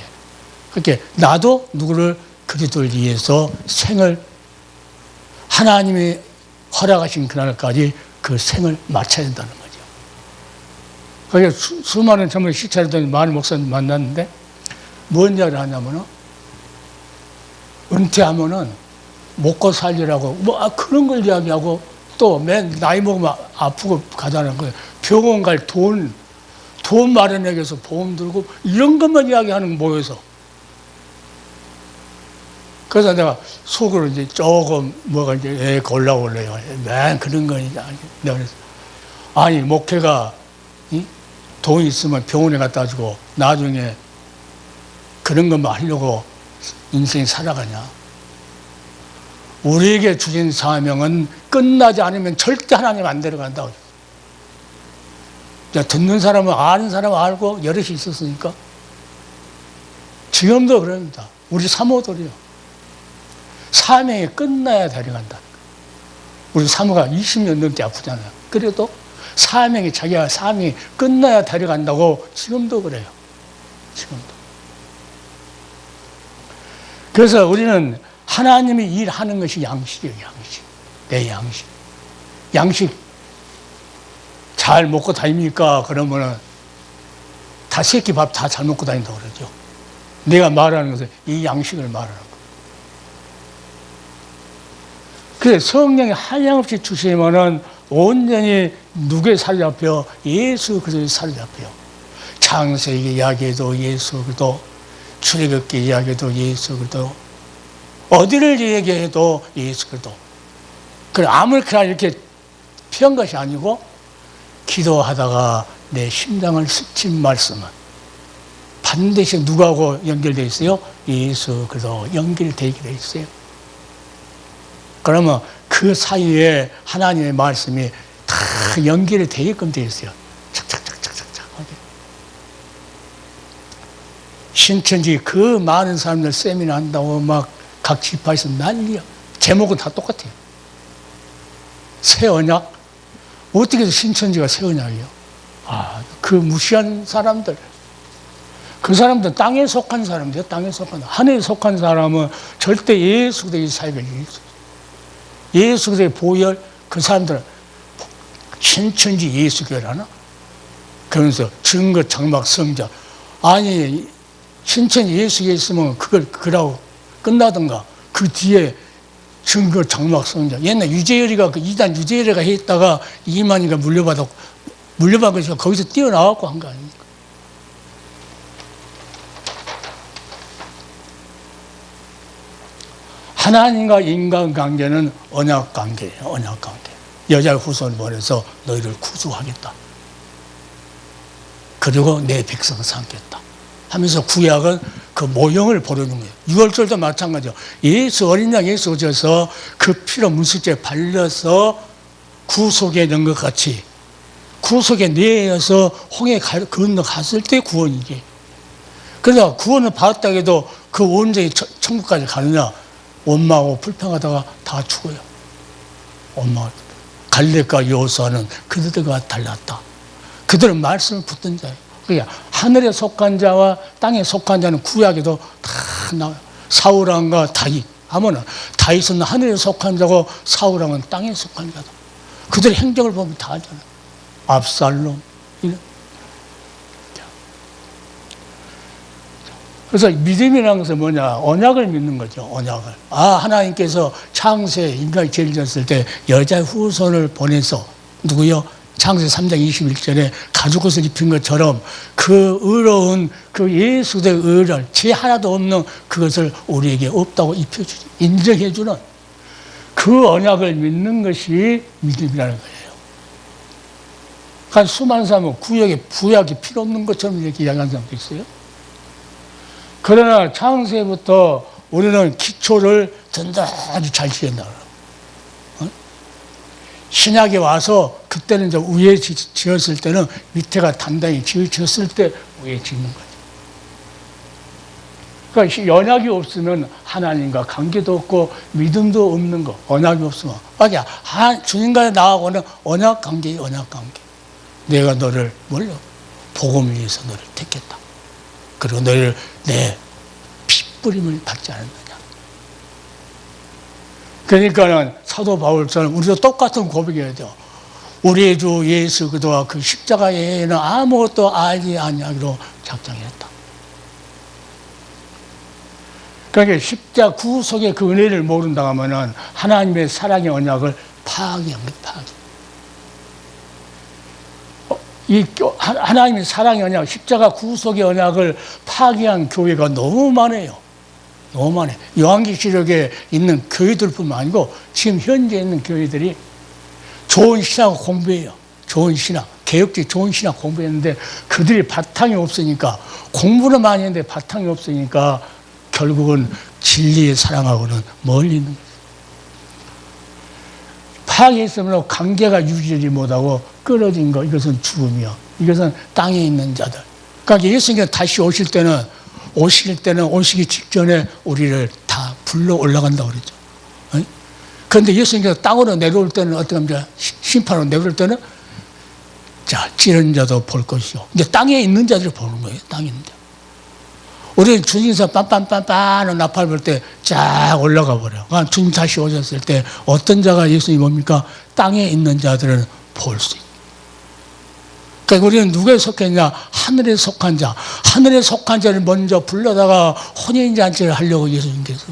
그렇게 나도 누구를 그리스도를 위해서 생을 하나님이 허락하신 그날까지 그 생을 마쳐야 된다는 거죠. 그래서 수많은 젊은 시찰했더니 많은 목사님 만났는데 뭔 이야기를 하냐면은 은퇴하면은 먹고 살리라고 그런 걸 이야기하고 또 맨 나이 먹으면 아프고 가자는 거예요. 병원 갈 돈 마련하기 위해서 보험 들고 이런 것만 이야기하는 모여서. 그래서 내가 속으로 이제 조금 뭐가 이제 올라올래요. 맨 그런 거 이제 내가 그래서 아니 목회가 돈 있으면 병원에 갖다 주고 나중에 그런 것만 하려고 인생이 살아가냐? 우리에게 주신 사명은 끝나지 않으면 절대 하나님 안 데려간다고. 듣는 사람은 아는 사람은 알고 여럿이 있었으니까. 지금도 그럽니다. 우리 사모들이요. 사명이 끝나야 데려간다. 우리 사모가 20년 넘게 아프잖아요. 그래도 자기가 사명이 끝나야 데려간다고 지금도 그래요. 지금도. 그래서 우리는 하나님이 일하는 것이 양식이에요. 양식. 내 양식. 양식 잘 먹고 다닙니까? 그러면은 다 새끼 밥 다 잘 먹고 다닌다고 그러죠. 내가 말하는 것은 이 양식을 말하는 거예요. 그래서 성령이 한량없이 주시면은 온전히 누구의 살이 잡혀? 예수 그리스도의 살이 잡혀요. 창세기 이야기해도 예수 그리스도, 출애굽기 이야기해도 예수 그리스도, 어디를 얘기해도 예수 그리스도. 그래 아무렇게나 이렇게 피한 것이 아니고 기도하다가 내 심장을 스친 말씀은 반드시 누구하고 연결되어 있어요? 예수 그리스도 연결되어 있어요. 그러면 그 사이에 하나님의 말씀이 다 연결이 되게끔 되어 있어요. 착착착착착착. 신천지 그 많은 사람들 세미나 한다고 막 각 지파에서 난리야. 제목은 다 똑같아요. 새 언약? 어떻게 해서 신천지가 새 언약이에요? 그 무시한 사람들. 그 사람들은 땅에 속한 사람들이에요. 땅에 속한 사람. 하늘에 속한 사람은 절대 예수 그리스도의 사역을 예수 그리스도의 보혈, 그 사람들은 신천지 예수교회라나? 그러면서 증거 장막 성자. 아니, 신천지 예수교회 있으면 그라고 끝나든가. 그 뒤에 증거 장막 성자. 옛날 유재열이가 그 이단 유재열이가 했다가 이만희가 물려받고 거기서 뛰어나왔고 한 거 아닙니까? 하나님과 인간 관계는 언약 관계예요. 언약 관계. 여자의 후손을 보내서 너희를 구주하겠다. 그리고 내 백성을 삼겠다. 하면서 구약은 그 모형을 보여주는 거예요. 유월절도 마찬가지죠. 예수 어린 양 예수 오셔서 그 피로 문수죄 발려서 구속에 넣은 것 같이 구속에 내어서 홍해 건너갔을 때 구원이지. 그래서 구원을 받았다 해도 그 온전히 천국까지 가느냐? 원망하고 불평하다가 다 죽어요. 원망. 갈렙과 여호수아는 그들과 달랐다. 그들은 말씀을 붙든 자예요. 그러니까 하늘에 속한 자와 땅에 속한 자는 구약에도 다 나와요. 사울왕과 다윗 하면은 다윗은 하늘에 속한 자고 사울왕은 땅에 속한 자다. 그들의 행적을 보면 다 알잖아요. 압살롬 이런. 그래서 믿음이라는 것은 뭐냐? 언약을 믿는 거죠. 언약을. 하나님께서 창세 인간이 죄를 졌을 때 여자의 후손을 보내서 누구요? 창세 3장 21절에 가죽옷을 입힌 것처럼 그 의로운 그 예수의 의를 죄 하나도 없는 그것을 우리에게 없다고 입혀주지 인정해주는 그 언약을 믿는 것이 믿음이라는 거예요. 그러니까 수많은 사람은 구약이 필요 없는 것처럼 이렇게 이야기하는 사람도 있어요. 그러나 창세부터 우리는 기초를 단단히 잘 지었다. 신약에 와서 그때는 이제 위에 지었을 때는 밑에가 단단히 지었을 때 위에 짓는 거죠. 그러니까 언약이 없으면 하나님과 관계도 없고 믿음도 없는 거. 언약이 없으면. 주님과 나하고는 언약 관계예요. 언약 관계. 내가 너를 복음을 위해서 너를 택했다. 그리고 너를 내 핏부림을 받지 않는다. 그러니까는 사도 바울처럼 우리도 똑같은 고백해야 돼요. 우리의 주 예수 그리스도와 그 십자가에는 아무것도 알지 아니하기로 작정했다. 그러니까 십자가 구속의 그 은혜를 모른다 하면은 하나님의 사랑의 언약을 파괴한 거예요. 하나님의 사랑의 언약, 십자가 구속의 언약을 파괴한 교회가 너무 많아요. 너무 많아요. 요한계시록에 있는 교회들뿐만 아니고 지금 현재 있는 교회들이 좋은 신학 공부해요. 좋은 신학, 개혁적 좋은 신학 공부했는데 그들이 바탕이 없으니까, 공부는 많이 했는데 바탕이 없으니까 결국은 진리의 사랑하고는 멀리 있는 거예요. 파괴했으므로 관계가 유지하지 못하고 끊어진 거, 이것은 죽음이요. 이것은 땅에 있는 자들. 그러니까 예수님께서 다시 오실 때는 오시기 직전에 우리를 다 불러 올라간다고 그랬죠. 그런데 예수님께서 땅으로 내려올 때는 어떻게 합니까? 심판으로 내려올 때는 자, 찌른 자도 볼 것이요. 이제 땅에 있는 자들을 보는 거예요. 땅에 있는 자. 우리는 주님께서 빰빰빰빰 나팔 불 때 쫙 올라가 버려요. 그러니까 주님 다시 오셨을 때 어떤 자가 예수님 뭡니까? 땅에 있는 자들을 볼 수 있어요. 그러니까 우리는 누구에 속했냐? 하늘에 속한 자. 하늘에 속한 자를 먼저 불러다가 혼인잔치를 하려고 예수님께서.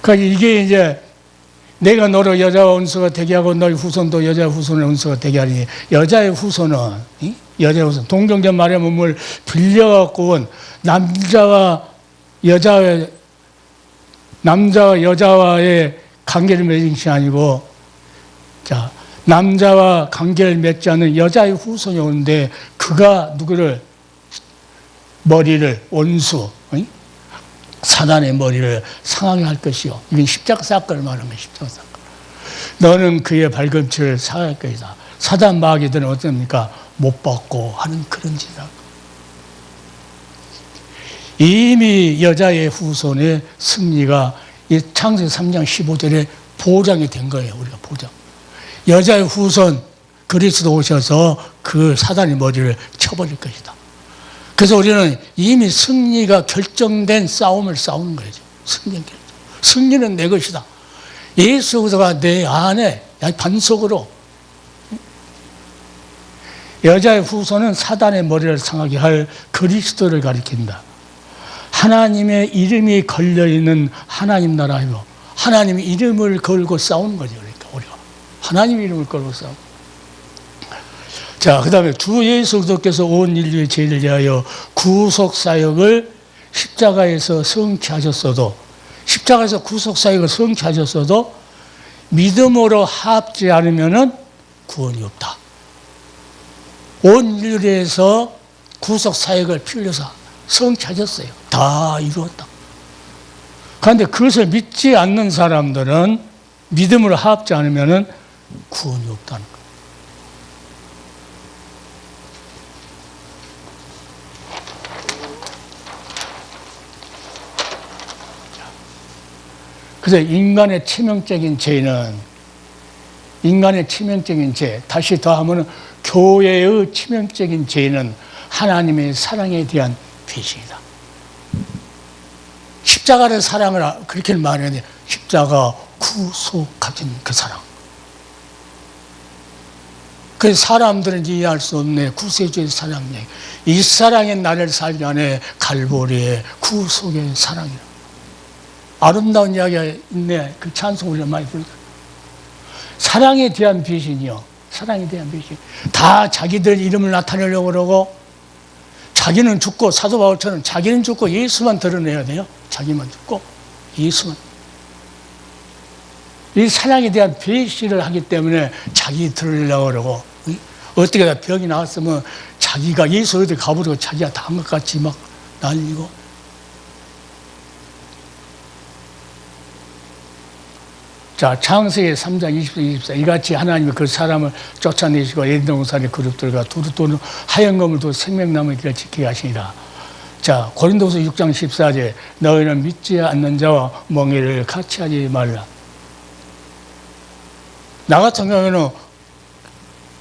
그러니까 이게 이제 내가 너로 여자와 원수가 되게 하고 너희 후손도 여자의 후손의 원수가 되게 하리니, 여자의 후손은, 여자의 후손, 동정적 말의 몸을 빌려갖고 온 남자와 여자와의 관계를 맺은 것이 아니고, 자, 남자와 관계를 맺지 않는 여자의 후손이 오는데, 그가 누구를, 머리를, 원수, 사단의 머리를 상하게 할 것이요. 이건 십자가 사건을 말하는 거예요. 십자가 사건. 너는 그의 발꿈치를 상할 것이다. 사단 마귀들은 어떻습니까? 못 받고 하는 그런 짓이다. 이미 여자의 후손의 승리가 이 창세기 3장 15절에 보장이 된 거예요. 우리가 보장. 여자의 후손 그리스도 오셔서 그 사단의 머리를 쳐버릴 것이다. 그래서 우리는 이미 승리가 결정된 싸움을 싸우는 거죠. 승리는 내 것이다. 예수 그리스도가 내 안에 반석으로. 여자의 후손은 사단의 머리를 상하게 할 그리스도를 가리킨다. 하나님의 이름이 걸려있는 하나님 나라요. 하나님의 이름을 걸고 싸우는 거죠. 그러니까 우리가 하나님의 이름을 걸고 싸우고. 자, 그 다음에 주 예수 그리스도께서 온 인류의 죄를 위하여 구속사역을 십자가에서 성취하셨어도, 십자가에서 구속사역을 성취하셨어도 믿음으로 합지 않으면 구원이 없다. 온 인류에서 구속사역을 피 흘려서 성취하셨어요. 다 이루었다. 그런데 그것을 믿지 않는 사람들은 믿음으로 합지 않으면 구원이 없다는 거예요. 그래서 인간의 치명적인 죄는, 인간의 치명적인 죄, 다시 더하면 교회의 치명적인 죄는 하나님의 사랑에 대한 배신이다. 십자가를 사랑을 그렇게 말하는데, 십자가 구속하신 그 사랑. 그래서 사람들은 이해할 수 없네. 구세주의 사랑이네. 이 사랑의 나를 살게 하네. 갈보리의 구속의 사랑이라. 아름다운 이야기가 있네. 그 찬송을 우리가 많이 부르죠. 사랑에 대한 배신이요. 사랑에 대한 배신. 다 자기들 이름을 나타내려고 그러고, 자기는 죽고, 사도 바울처럼 자기는 죽고 예수만 드러내야 돼요. 자기만 죽고 예수만. 이 사랑에 대한 배신을 하기 때문에 자기 드러내려고 그러고, 어떻게 다 병이 나왔으면 자기가 예수 어디 가버리고 자기가 다 한 것 같이 막 날리고. 자, 창세기 3장 24 이같이 하나님이 그 사람을 쫓아내시고 에덴 동산의 그룹들과 두루 또는 하얀 검을 두어 생명나무의 길을 지키게 하시니라. 자, 고린도서 6장 14절 너희는 믿지 않는 자와 멍에를 같이 하지 말라. 나 같은 경우에는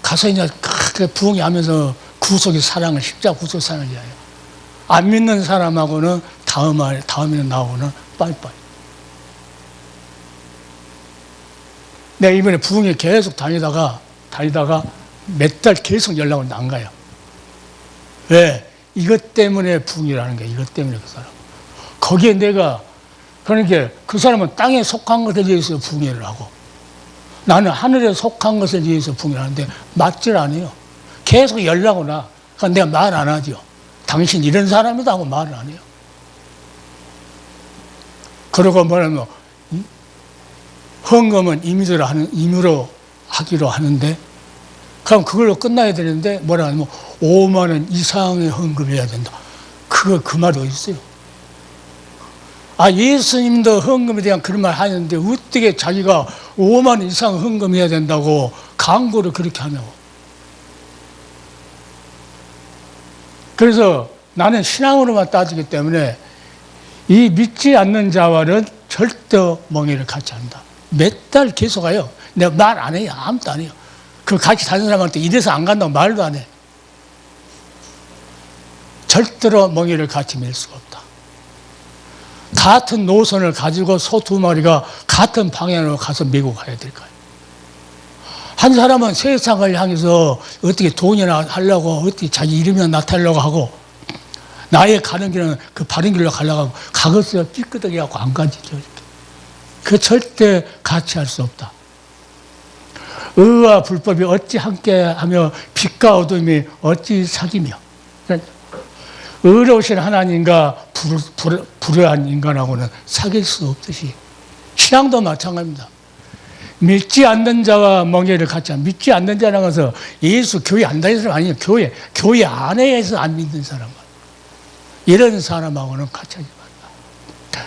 가서 이제 크게 부흥하면서 구속의 사랑을, 십자가 구속의 사랑을 위하여. 안 믿는 사람하고는 다음에는 나오고는 빠이빠이. 내가 이번에 부흥에 계속 다니다가 몇 달 계속 연락 오는데 안 가요. 왜? 이것 때문에 부흥이라는 거야. 이것 때문에 그 사람. 거기에 내가, 그러니까 그 사람은 땅에 속한 것에 대해서 부흥을 하고, 나는 하늘에 속한 것에 대해서 부흥을 하는데 맞질 않아요. 계속 연락 오나. 그러니까 내가 말 안 하죠. 당신 이런 사람이다 하고 말을 안 해요. 그러고 뭐냐면 헌금은 임의로 하기로 하는데, 그럼 그걸로 끝나야 되는데 뭐라 하면 5만 원 이상의 헌금해야 된다. 그 말이 어디 있어요? 예수님도 헌금에 대한 그런 말 하는데 어떻게 자기가 5만 원 이상 헌금해야 된다고 광고를 그렇게 하냐고. 그래서 나는 신앙으로만 따지기 때문에 이 믿지 않는 자와는 절대 멍에를 같이 한다. 몇 달 계속 가요. 내가 말 안 해요. 아무도 안 해요. 그 같이 다니는 사람한테 이래서 안 간다고 말도 안 해. 절대로 멍에를 같이 맬 수가 없다. 같은 노선을 가지고 소 2마리가 같은 방향으로 가서 메고 가야 될 거예요. 한 사람은 세상을 향해서 어떻게 돈이나 하려고, 어떻게 자기 이름이나 나타내려고 하고, 나의 가는 길은 그 바른 길로 가려고 하고, 가거스가 삐끄덕이 하고 안 가지죠. 그 절대 같이 할 수 없다. 의와 불법이 어찌 함께하며 빛과 어둠이 어찌 사귀며. 의로우신 하나님과 불의한 인간하고는 사귈 수 없듯이 신앙도 마찬가지입니다. 믿지 않는 자와 멍에를 같이 합니다. 믿지 않는 자라는 것은 예수 교회 안 다니는 사람 아니에요. 교회 안에서 안 믿는 사람. 이런 사람하고는 같이 하지 말라.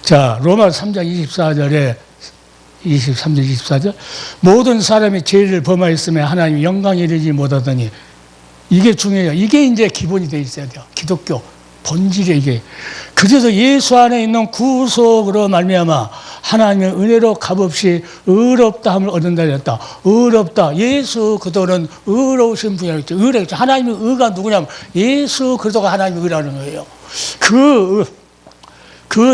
자, 로마 3장 24절에 23절 24절 모든 사람이 죄를 범하였으며 하나님 영광에 이르지 못하더니, 이게 중요해요. 이게 이제 기본이 되어 있어야 돼요. 기독교 본질이 이게. 그래서 예수 안에 있는 구속으로 말미암아 하나님의 은혜로 값없이 의롭다 함을 얻는다 했다. 의롭다. 예수 그리스도는 의로우신 분이라고 했죠. 의롭죠. 하나님의 의가 누구냐면 예수 그리스도가 하나님의 의라는 거예요. 그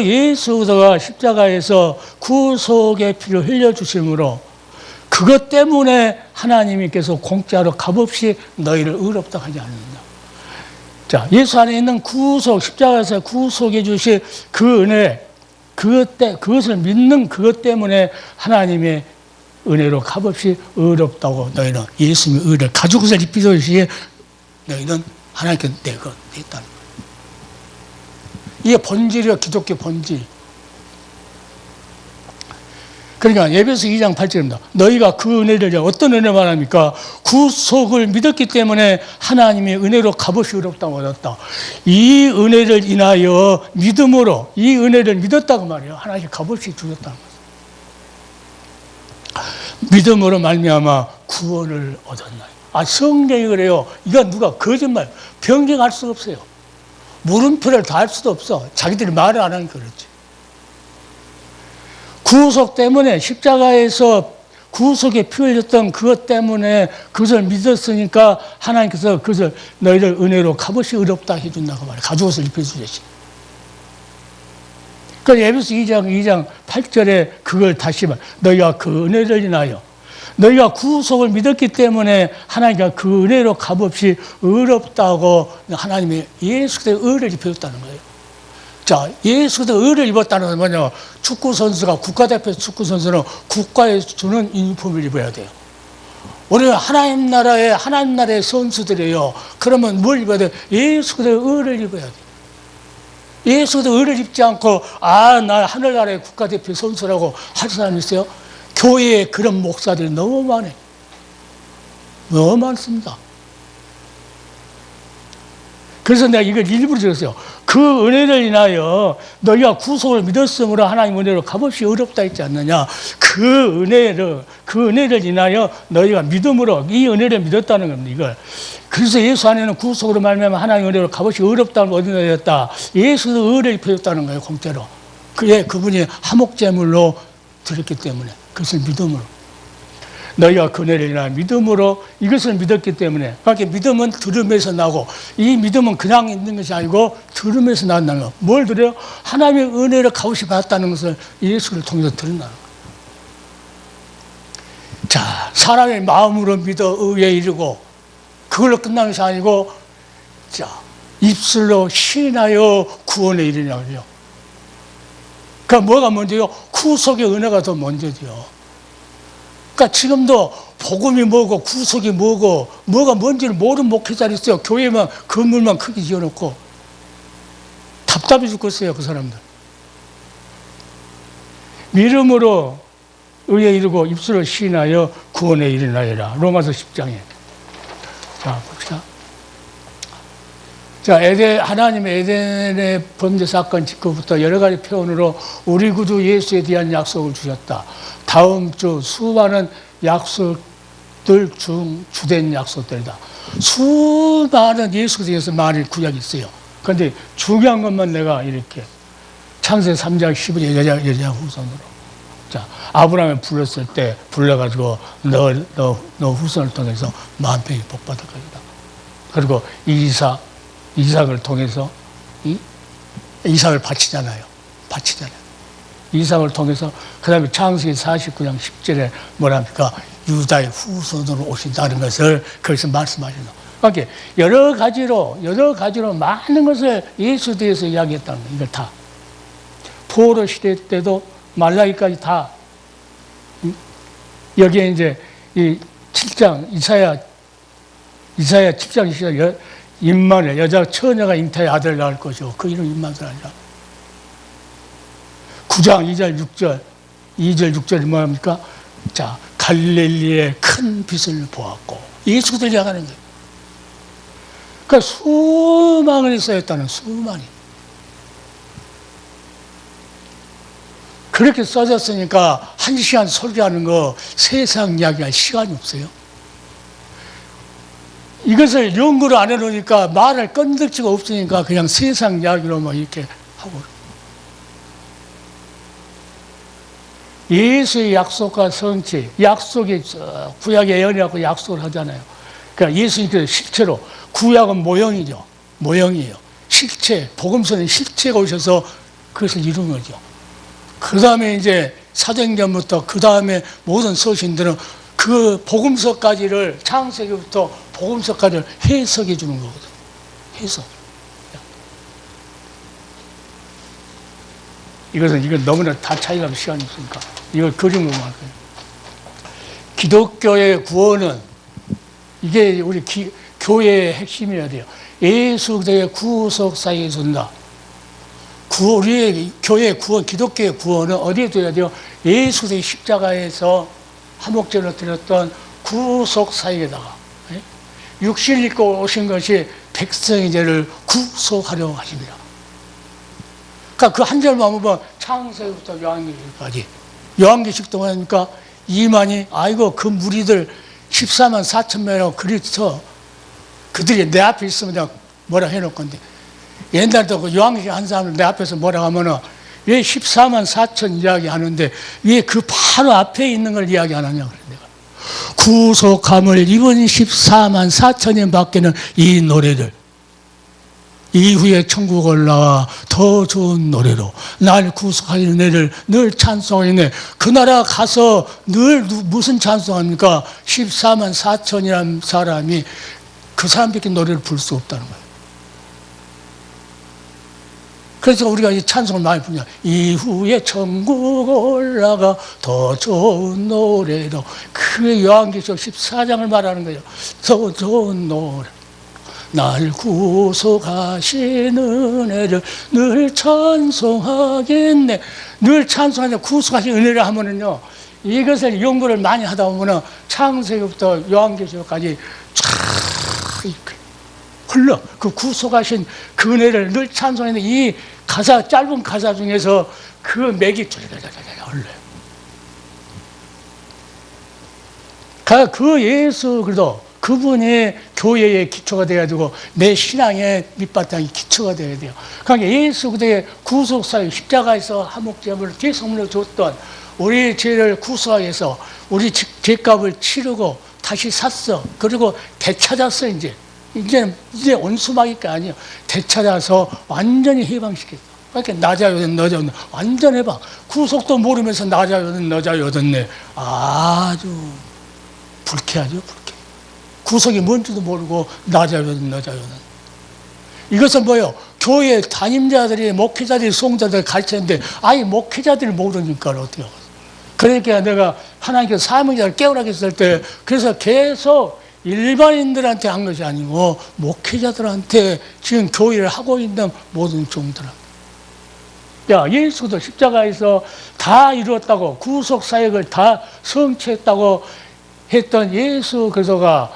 예수 그리스도가 십자가에서 구속의 피를 흘려주심으로 그것 때문에 하나님께서 공짜로 값없이 너희를 의롭다 하지 않는다. 자, 예수 안에 있는 구속, 십자가에서 구속해 주신 그 은혜, 그것을 믿는 그것 때문에 하나님의 은혜로 값없이 의롭다고 너희는 예수님의 의를 가죽옷을 입히듯이 너희는 하나님께 냈다는 거예요. 이게 본질이요, 기독교 본질. 그러니까 에베소 2장 8절입니다. 너희가 그 은혜를, 어떤 은혜 말합니까? 구속을 믿었기 때문에 하나님의 은혜로 값없이 의롭다고 얻었다. 이 은혜를 인하여 믿음으로, 이 은혜를 믿었다고 말이에요. 하나님 값없이 주셨다는 거죠. 믿음으로 말미암아 구원을 얻었나요? 성경이 그래요. 이건 누가 거짓말, 변경할 수가 없어요. 물음표를 다 할 수도 없어. 자기들이 말을 안 하니까 그렇지. 구속 때문에 십자가에서 구속에 피 흘렸던 그것 때문에 그것을 믿었으니까 하나님께서 그것을 너희를 은혜로 값없이 의롭다 해준다고 말해요. 가죽옷을 입혀주셨지. 그러니까 에베소 2장 8절에 그걸 다시 말. 너희가 그 은혜를 인하여 너희가 구속을 믿었기 때문에 하나님과 그 은혜로 값없이 의롭다고 하나님의 예수 그리스도의 의를 입혀줬다는 거예요. 자, 예수 그리스도의 의를 입었다는 건 뭐냐? 축구 선수가, 국가대표 축구 선수는 국가에 주는 유니폼을 입어야 돼요. 우리는 하나님 나라의 선수들이에요. 그러면 뭘 입어야 돼요? 예수 그리스도의 의를 입어야 돼요. 예수 그리스도의 의를 입지 않고 나 하늘나라의 국가대표 선수라고 할 사람이 있어요? 교회에 그런 목사들이 너무 많아요. 너무 많습니다. 그래서 내가 이걸 일부러 적었어요. 그 은혜를 인하여 너희가 구속을 믿었으므로 하나님 은혜로 값없이 의롭다 했지 않느냐. 그 은혜를 인하여 너희가 믿음으로 이 은혜를 믿었다는 겁니다. 이걸. 그래서 예수 안에는 구속으로 말미암아 하나님 은혜로 값없이 의롭다는 얻은 거였다. 예수도 의를 입혀줬다는 거예요. 공짜로. 그분이 화목제물로 드렸기 때문에. 그것을 믿음으로. 너희가 그 은혜를 인하여 믿음으로 이것을 믿었기 때문에. 그러니까 믿음은 들음에서 나고, 이 믿음은 그냥 있는 것이 아니고 들음에서 나온다는 거. 뭘 들어요? 하나님의 은혜를 값없이 받았다는 것을 예수를 통해서 들은다는 거. 자, 사람의 마음으로 믿어 의에 이르고 그걸로 끝나는 것이 아니고, 자, 입술로 시인하여 구원에 이르냐고요. 그러니까 뭐가 먼저요? 구속의 은혜가 더 먼저죠. 그러니까 지금도 복음이 뭐고 구속이 뭐고 뭐가 뭔지를 모르는 목회자들이 있어요. 교회만 건물만 크게 지어놓고 답답해 죽겠어요. 그 사람들. 믿음으로 의에 이르고 입술로 시인하여 구원에 이르나이라. 로마서 10장에. 자, 봅시다. 자, 하나님의 에덴의 범죄 사건 직후부터 여러 가지 표현으로 우리 구주 예수에 대한 약속을 주셨다. 다음 주 수많은 약속들 중 주된 약속들이다. 수많은 예수에 대해서 말할 구약이 있어요. 그런데 중요한 것만 내가 이렇게 창세기 3장 10절 여자 후손으로. 자, 아브라함을 불렀을 때 불러가지고 너 후손을 통해서 만평이 복받을 것이다. 그리고 이삭을 통해서 이삭을 바치잖아요. 이삭을 통해서 그 다음에 창세기 49장 10절에 뭐랍니까? 유다의 후손으로 오신다는 것을 거기서 말씀하시는 거예요. 그러니까 여러 가지로 많은 것을 예수에 대해서 이야기했다는 거예요. 이걸 다. 포로 시대 때도 말라기까지 다. 여기에 이제 이 7장 이사야 7장 시작 임마누엘 여자 처녀가 잉타의 아들을 낳을 것이고 그 이름 임마누엘 아니라 9장 2절 6절이 뭐합니까? 자, 갈릴리의 큰 빛을 보았고 예수를 이야기하는 거예요. 그러니까 수많이 써였다는 수많이. 그렇게 써졌으니까 1시간 설교하는 거 세상 이야기할 시간이 없어요. 이것을 연구를 안 해놓으니까 말할 건덕지가 없으니까 그냥 세상 이야기로만 이렇게 하고. 예수의 약속과 성취, 약속이 구약의 예언이라고 약속을 하잖아요. 그러니까 예수님께서 실체로, 구약은 모형이에요. 실체, 복음서는 실체가 오셔서 그것을 이룬 거죠. 그 다음에 이제 사도행전부터 그 다음에 모든 서신들은 그 복음서까지를 창세기부터 복음서까지를 해석해 주는 거거든요. 해석. 이건 너무나 다 차이가 나면 시간이 없으니까 이걸 그림으로 할 거예요. 기독교의 구원은 이게 우리 교회의 핵심이어야 돼요. 예수 그리스도의 구속 사이에 둔다. 우리의 교회의 구원, 기독교의 구원은 어디에 둬야 돼요? 예수 그리스도의 십자가에서 화목제로 드렸던 구속 사역에다가 육신을 입고 오신 것이 백성의 죄를 구속하려고 하십니다. 그러니까 그 한 절만 보면 창세기부터 요한계시까지. 요한계시도 보니까 이만희 아이고 그 무리들 14만 4천 명이라고 그리스도 그들이 내 앞에 있으면 내가 뭐라 해놓을 건데 옛날도 그 요한계시 한 사람을 내 앞에서 뭐라 하면은 왜 14만 4천 이야기 하는데 왜 그 바로 앞에 있는 걸 이야기 안 하냐 그래 내가. 구속함을 입은 14만 4천인 밖에는 이 노래를 이후에 천국 올라와 더 좋은 노래로 날 구속하는 애를 늘 찬송하네. 그 나라 가서 늘 무슨 찬송합니까? 14만 4천이라는 사람이 그 사람밖에 노래를 부를 수 없다는 거예요. 그래서 우리가 이 찬송을 많이 부르냐. 이후에 천국 올라가 더 좋은 노래로. 그 요한계시록 14장을 말하는 거예요. 더 좋은 노래. 날 구속하시는 은혜를 늘 찬송하겠네. 늘 찬송하냐. 구속하신 은혜를 하면은요, 이것을 연구를 많이 하다 보면은 창세기부터 요한계시록까지 쫙 흘러. 그 구속하신 그 은혜를 늘 찬송하는 이 가사, 짧은 가사 중에서 그 맥이 흘러요. 그 예수 그래도 그분이 교회의 기초가 되어가지고 내 신앙의 밑바탕이 기초가 되어야 돼요. 그러니까 예수 그대의 구속사역 십자가에서 화목제물을 제성물로 줬던 우리 죄를 구속하기 위해서 우리 죄값을 치르고 다시 샀어. 그리고 되찾았어. 이제 온수막이가 아니에요. 되찾아서 완전히 해방시켰어. 그러니까 나자요든 너자요든 완전 해방. 구속도 모르면서 나자요든 너자요든네. 아주 불쾌하죠, 불쾌. 구속이 뭔지도 모르고 나자요든 너자요든. 이것은 뭐예요? 교회 담임자들이, 목회자들이, 수홍자들이 가르쳤는데 아예 목회자들이 모르니까 어떻게 하겠어. 그러니까 내가 하나님께서 사명자를 깨우라고 했을 때 그래서 계속 일반인들한테 한 것이 아니고 목회자들한테 지금 교회를 하고 있는 모든 종들한테. 야, 예수도 십자가에서 다 이루었다고, 구속 사역을 다 성취했다고 했던 예수 그리스도가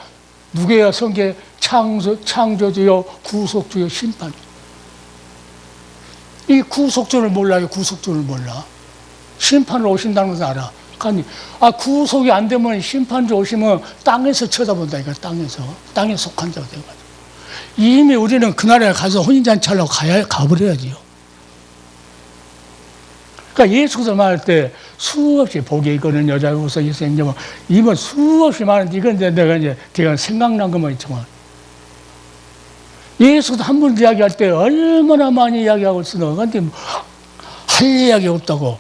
누구예요? 성경 창조주요, 구속주요, 심판. 이 구속주를 몰라요. 구속주를 몰라. 심판을 오신다는 것을 알아. 구속이 안 되면 심판주 오시면 땅에서 쳐다본다니까. 땅에 속한 자가 돼가지고. 이미 우리는 그날에 가서 혼인잔치 하려고 가버려야지요. 그러니까 예수께서 말할 때 수없이 복이 있거든 여자로서 예수님은 이건 수없이 많은데 이건 내가 이제 생각난 것만 있지만 예수도 한 번 이야기할 때 얼마나 많이 이야기하고 있어. 근데 할 이야기 없다고.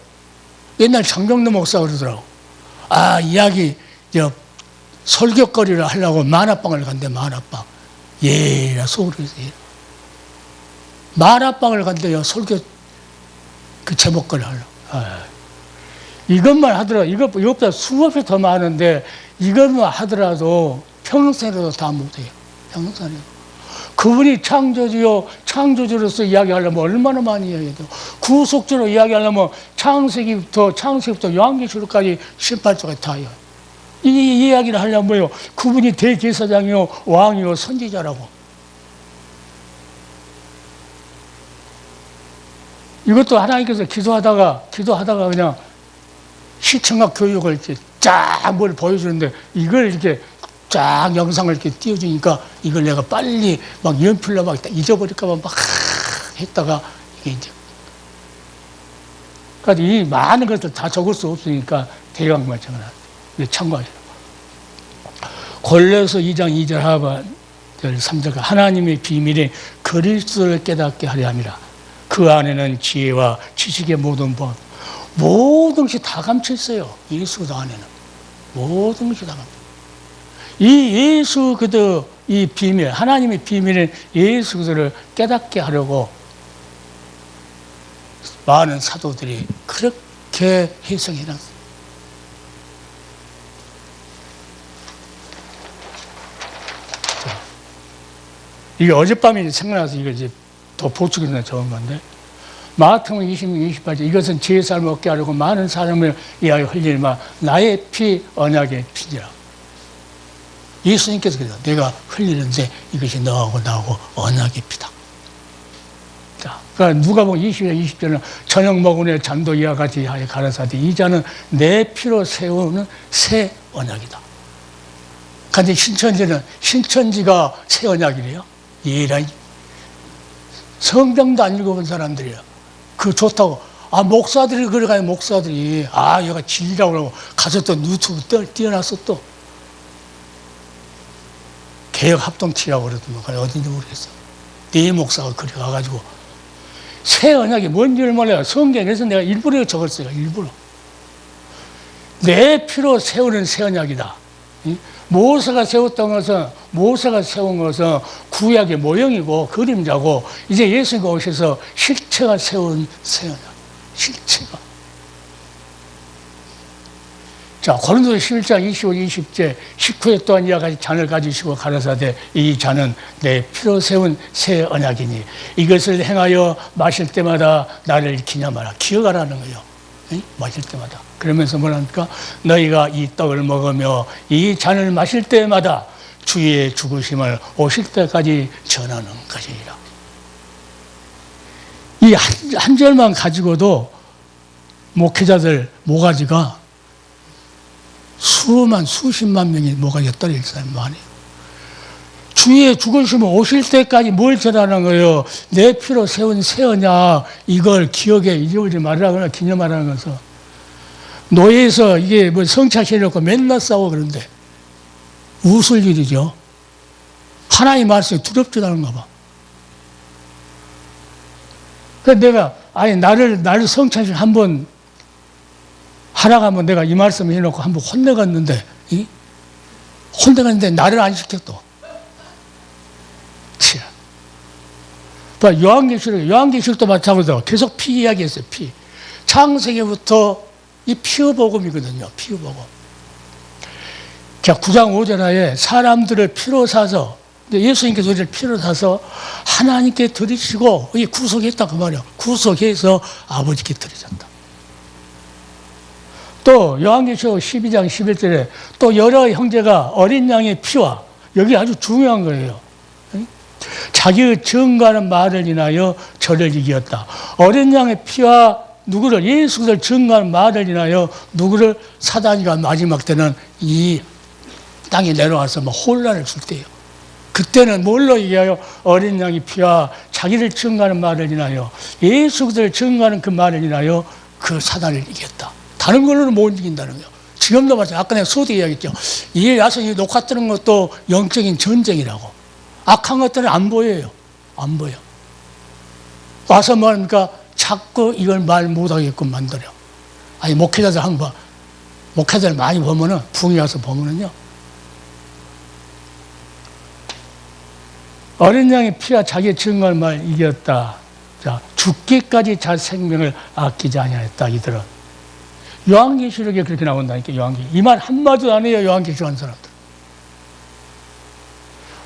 옛날 장병도 목사가 그러더라고. 설교거리를 하려고 만화방을 간대, 만화방. 예라, 서울에서. 만화방을 간대요, 설교, 그 제목거리 하려고. 이것만 하더라도, 이것보다 수없이 더 많은데, 이것만 하더라도 평생에도 다 못해요. 평생에도. 그분이 창조주로서 이야기하려면 얼마나 많이 이야기해야 돼요. 구속주로 이야기하려면 창세기부터 요한계시록까지 18조가 다요. 이 이야기를 하려면 뭐예요? 그분이 대제사장이요, 왕이요, 선지자라고. 이것도 하나님께서 기도하다가 그냥 시청각 교육을 이렇게 쫙 뭘 보여주는데 이걸 이렇게 쫙 영상을 이렇게 띄워주니까 이걸 내가 빨리 막 연필로 막 잊어버릴까봐 막 했다가 이게 이제. 그러니까 이 많은 것들 다 적을 수 없으니까 대강만 적어놨어요. 참고하시라고. 골로새 2장 2절 하반 3절 하나님의 비밀이 그리스도를 깨닫게 하려 함이라. 그 안에는 지혜와 지식의 모든 것이 다 감춰 있어요. 예수 그리스도 안에는 모든 것이 다 감춰. 이 예수 그리스도 이 비밀, 하나님의 비밀은 예수 그리스도를 깨닫게 하려고 많은 사도들이 그렇게 해석해놨어요. 이게 어젯밤에 생각나서 이거 이제 더 보충해서 적은 건데, 마태복음 26, 28절 이것은 제 삶을 얻게 하려고 많은 사람을 위하여 흘리마 나의 피 언약의 피니라. 예수님께서 그래요. 내가 흘리는데 이것이 너하고 나하고 언약의 피다. 자, 그러니까 누가복음 20절 저녁 먹은 후에 잔도 이와 같이 하여 가라사대 이 잔은 내 피로 세우는 새 언약이다. 근데 신천지가 새 언약이래요. 얘라 성경도 안 읽어본 사람들이야. 그거 좋다고. 목사들이 그래가요. 목사들이 얘가 진리라고 그러고 가서 또 유튜브 띄워놨어 또. 개혁 합동치라고 그러더만 어딘지 모르겠어. 네 목사가 그래 가가지고 새 언약이 뭔지를 몰라요. 성경에서 내가 일부러 적었어요. 일부러. 내 피로 세우는 새 언약이다. 모세가 세운 것은 구약의 모형이고 그림자고 이제 예수가 오셔서 실체가 세운 새 언약. 실체가. 자, 고린도서 11장 25, 20절 19회 또한 이와 같이 잔을 가지시고 가라사대 이 잔은 내 피로 세운 새 언약이니 이것을 행하여 마실 때마다 나를 기념하라. 기억하라는 거예요. 마실 때마다. 그러면서 뭐랍니까? 너희가 이 떡을 먹으며 이 잔을 마실 때마다 주의 죽으심을 오실 때까지 전하는 것이니라. 이 한 절만 가지고도 목회자들 모가지가 수십만 명이 모가지가 떨어질 사람이 많아요. 주의 죽으심을 오실 때까지 뭘 전하는 거예요? 내 피로 세운 새 언약 이걸 기억에 잊어버리지 말라거나 기념하라는 것은 노예에서 이게 뭐 성찰시켜놓고 맨날 싸워 그런데 웃을 일이죠. 하나님 말씀이 두렵지도 않은가 봐. 그래서 내가 나를 성찰시 한번 하라고 하면 내가 이 말씀을 해놓고 한번 혼내갔는데 나를 안 시켜 또. 요한계시록도 마찬가지로 계속 피 이야기했어요. 피. 창세기부터 이 피의 복음이거든요. 피의 복음. 자, 9장 5절 하에 사람들을 피로 사서 근데 예수님께서 우리를 피로 사서 하나님께 드리시고 이 구속했다 그 말이야. 구속해서 아버지께 드리셨다. 또 요한계시록 12장 11절에 또 여러 형제가 어린 양의 피와, 여기 아주 중요한 거예요. 자기의 증거하는 말을 인하여 저를 이겼다. 어린 양의 피와 누구를, 예수 그리스도를 증거하는 말을 인하여 누구를, 사단이가 마지막 때는 이 땅에 내려와서 막 혼란을 줄 때예요. 그때는 뭘로 얘기하여? 어린 양의 피와 자기를 증거하는 말을 인하여, 예수 그리스도를 증거하는 그 말을 인하여 그 사단을 이겼다. 다른 걸로는 못 이긴다는 거예요. 지금도 마찬가지. 아까 내가 소대 이야기했죠. 이 와서 녹화 뜨는 것도 영적인 전쟁이라고. 악한 것들은 안 보여요. 안 보여. 와서 뭐하니까 자꾸 이걸 말 못하게끔 만들어. 아니, 목회자들 한번, 목회자들 많이 보면은, 붕이 와서 보면은요, 어린 양의 피와 자기의 증거할 말 이겼다. 자, 죽기까지 자기 생명을 아끼지 아니하였다. 이들은. 요한계시록에 그렇게 나온다니까, 요한계시록. 이 말 한마디도 안 해요, 요한계시록 한 사람들.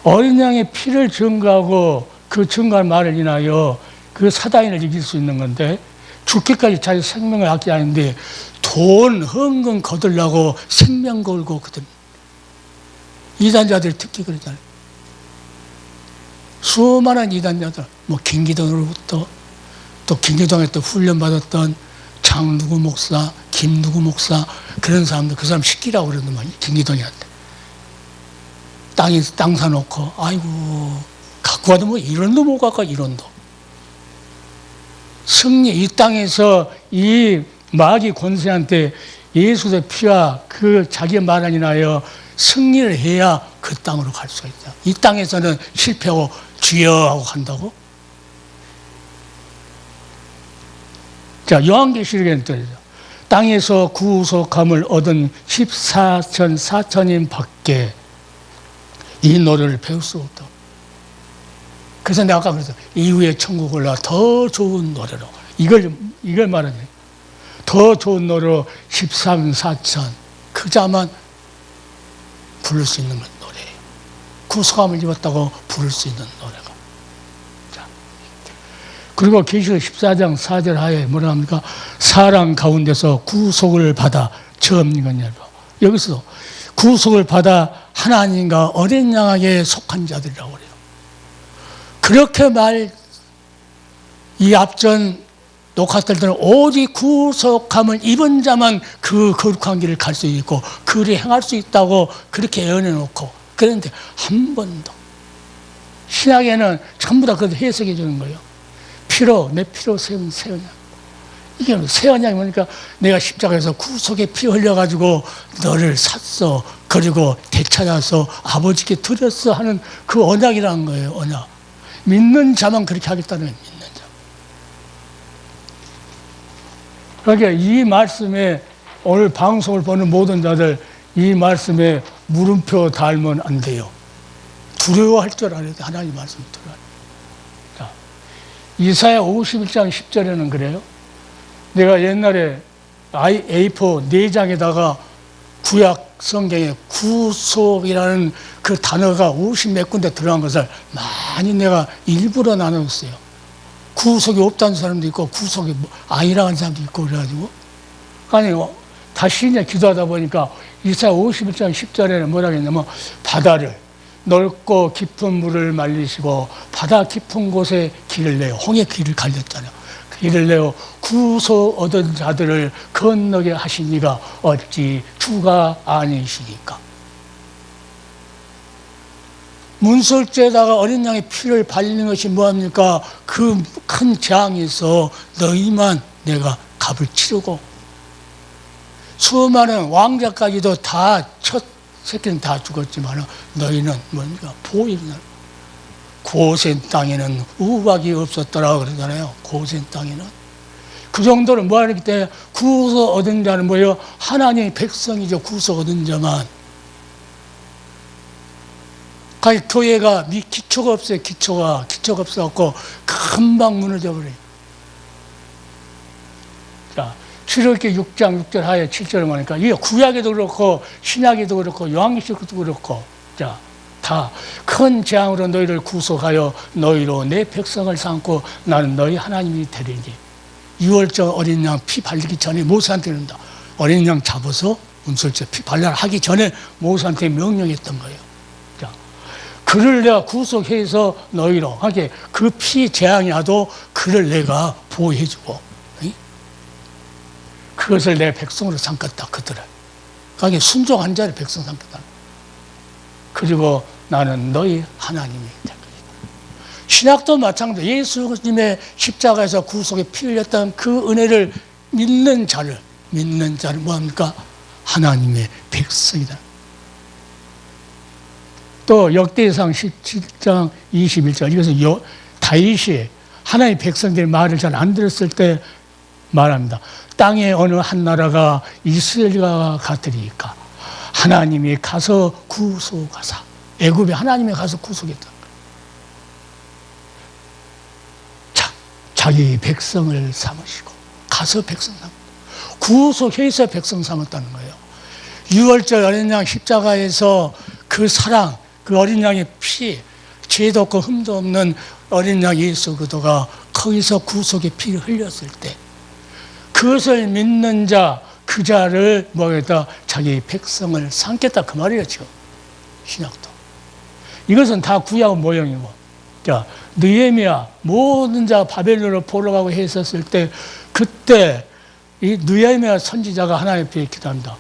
어린 양의 피를 증거하고 그 증거할 말을 인하여 그 사단을 이길 수 있는 건데, 죽기까지 자기 생명을 아끼지 않는데, 돈, 헌금 거들라고 생명 걸고 그들. 이단자들 특히 그러잖아요. 수많은 이단자들, 뭐 김기동으로부터, 또 김기동에 또 훈련받았던 장 누구 목사, 김 누구 목사, 그런 사람들, 그 사람 시키라고 그러더만, 김기동이한테. 땅 사놓고, 아이고, 갖고 와도 뭐 1원도 못 갖고 1원도. 승리, 이 땅에서 이 마귀 권세한테 예수의 피와 그 자기의 말을 인하여 승리를 해야 그 땅으로 갈 수가 있다. 이 땅에서는 실패하고 주여 하고 간다고? 자, 요한계시록에는 또 땅에서 구속함을 얻은 14천 4천인 밖에 이 노래를 배울 수 없다. 그래서 내가 아까 그랬어. 이후에 천국 올라 더 좋은 노래로. 이걸 말하네. 더 좋은 노래로 13, 4천. 그자만 부를 수 있는 노래예요. 구속함을 입었다고 부를 수 있는 노래가. 자. 그리고 계시록 14장 4절 하에 뭐라 합니까? 사랑 가운데서 구속을 받아 처음 거냐. 여기서 구속을 받아 하나님과 어린 양에게 속한 자들이라고 그래요. 그렇게 이 앞전 녹화들은 오직 구속함을 입은 자만 그 거룩한 길을 갈 수 있고 그리 행할 수 있다고 그렇게 예언해 놓고, 그런데 한 번도 신약에는 전부 다 그걸 해석해 주는 거예요. 내 피로 세운 새 언약. 이게 새 언약이 뭐니까 내가 십자가에서 구속의 피 흘려가지고 너를 샀어. 그리고 되찾아서 아버지께 드렸어 하는 그 언약이라는 거예요. 언약. 믿는 자만 그렇게 하겠다는 거예요. 믿는 자. 그러니까 이 말씀에 오늘 방송을 보는 모든 자들 이 말씀에 물음표 달면 안 돼요. 두려워할 줄 알아야 돼. 하나님 말씀 두려워할 줄. 자, 이사야 51장 10절에는 그래요. 내가 옛날에 A4 4장에다가 구약 성경에 구속이라는 그 단어가 50 몇 군데 들어간 것을 많이 내가 일부러 나눴어요. 구속이 없다는 사람도 있고 구속이 아니라는 하는 사람도 있고 그래가지고, 아니 다시 이제 기도하다 보니까 이사야 51장 10절에는 뭐라고 했냐면, 바다를 넓고 깊은 물을 말리시고 바다 깊은 곳에 길을 내요. 홍해 길을 갈렸잖아요. 길을 내어 구속 얻은 자들을 건너게 하신 이가 어찌 주가 아니시니까. 문설주에다가 어린 양의 피를 발리는 것이 뭐합니까? 그 큰 재앙에서 너희만 내가 값을 치르고, 수많은 왕자까지도 다 첫 새끼는 다 죽었지만 너희는 뭡니까? 보이는 고센 땅에는 우박이 없었더라 그러잖아요. 고센 땅에는. 그 정도로 뭐하기 때문에 구속 얻은 자는 뭐예요? 하나님의 백성이죠. 구속 얻은 자만. 교회가 기초가 없어요. 기초가 없어갖고 금방 무너져 버려요. 자, 출애굽기 6장 6절 하에 7절을 보니까 이게 구약에도 그렇고 신약에도 그렇고 요한계시록도 그렇고, 자, 다 큰 재앙으로 너희를 구속하여 너희로 내 백성을 삼고 나는 너희 하나님이 되리니. 6월절 어린 양 피 발리기 전에 모세한테 이른다. 어린 양 잡아서 운설제 피 발라 하기 전에 모세한테 명령했던 거예요. 자, 그를 내가 구속해서 너희로 하게 그 피 재앙이 와도 그를 내가 보호해주고 그것을 내 백성으로 삼겠다. 그들을 하게 순종한 자를 백성 삼겠다. 그리고 나는 너희 하나님이 될 것이다. 신약도 마찬가지로 예수님의 십자가에서 구속에 피 흘렸던 그 은혜를 믿는 자를 뭐합니까? 하나님의 백성이다. 또 역대상 17장 21절 이것은 다윗이 하나님의 백성들의 말을 잘 안 들었을 때 말합니다. 땅의 어느 한 나라가 이스라엘과 같으리까 하나님이 가서 구속하사. 애굽에 하나님이 가서 구속했다. 자기 백성을 삼으시고 가서 백성 삼고 구속해서 백성 삼았다는 거예요. 6월절 어린 양 십자가에서 그 사랑, 그 어린 양의 피, 죄도 없고 흠도 없는 어린 양 예수 그리스도가 거기서 구속의 피를 흘렸을 때 그것을 믿는 자, 그 자를 뭐겠다 자기 백성을 삼겠다 그 말이에요. 지금 신약도 이것은 다 구약 모형이고. 자, 느헤미야 모든 자 바벨론으로 보러 가고 했었을 때 그때 이 느헤미야 선지자가 하나님 앞에 기도합니다.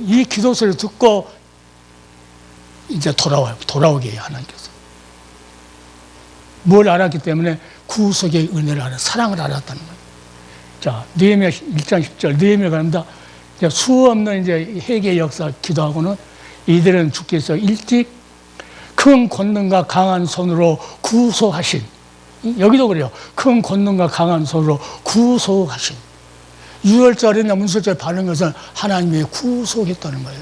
이 기도 소리를 듣고 이제 돌아오게 해요. 하나님께서 뭘 알았기 때문에 구속의 은혜를 알아, 사랑을 알았다는 거예요. 자, 느헤미야 1장 10절 느헤미야가 합니다. 수 없는 이제 회개 역사 기도하고는 이들은 주께서 일찍 큰 권능과 강한 손으로 구속하신, 여기도 그래요. 큰 권능과 강한 손으로 구속하신. 6월절이나 문설절 바른 것은 하나님의 구속했다는 거예요.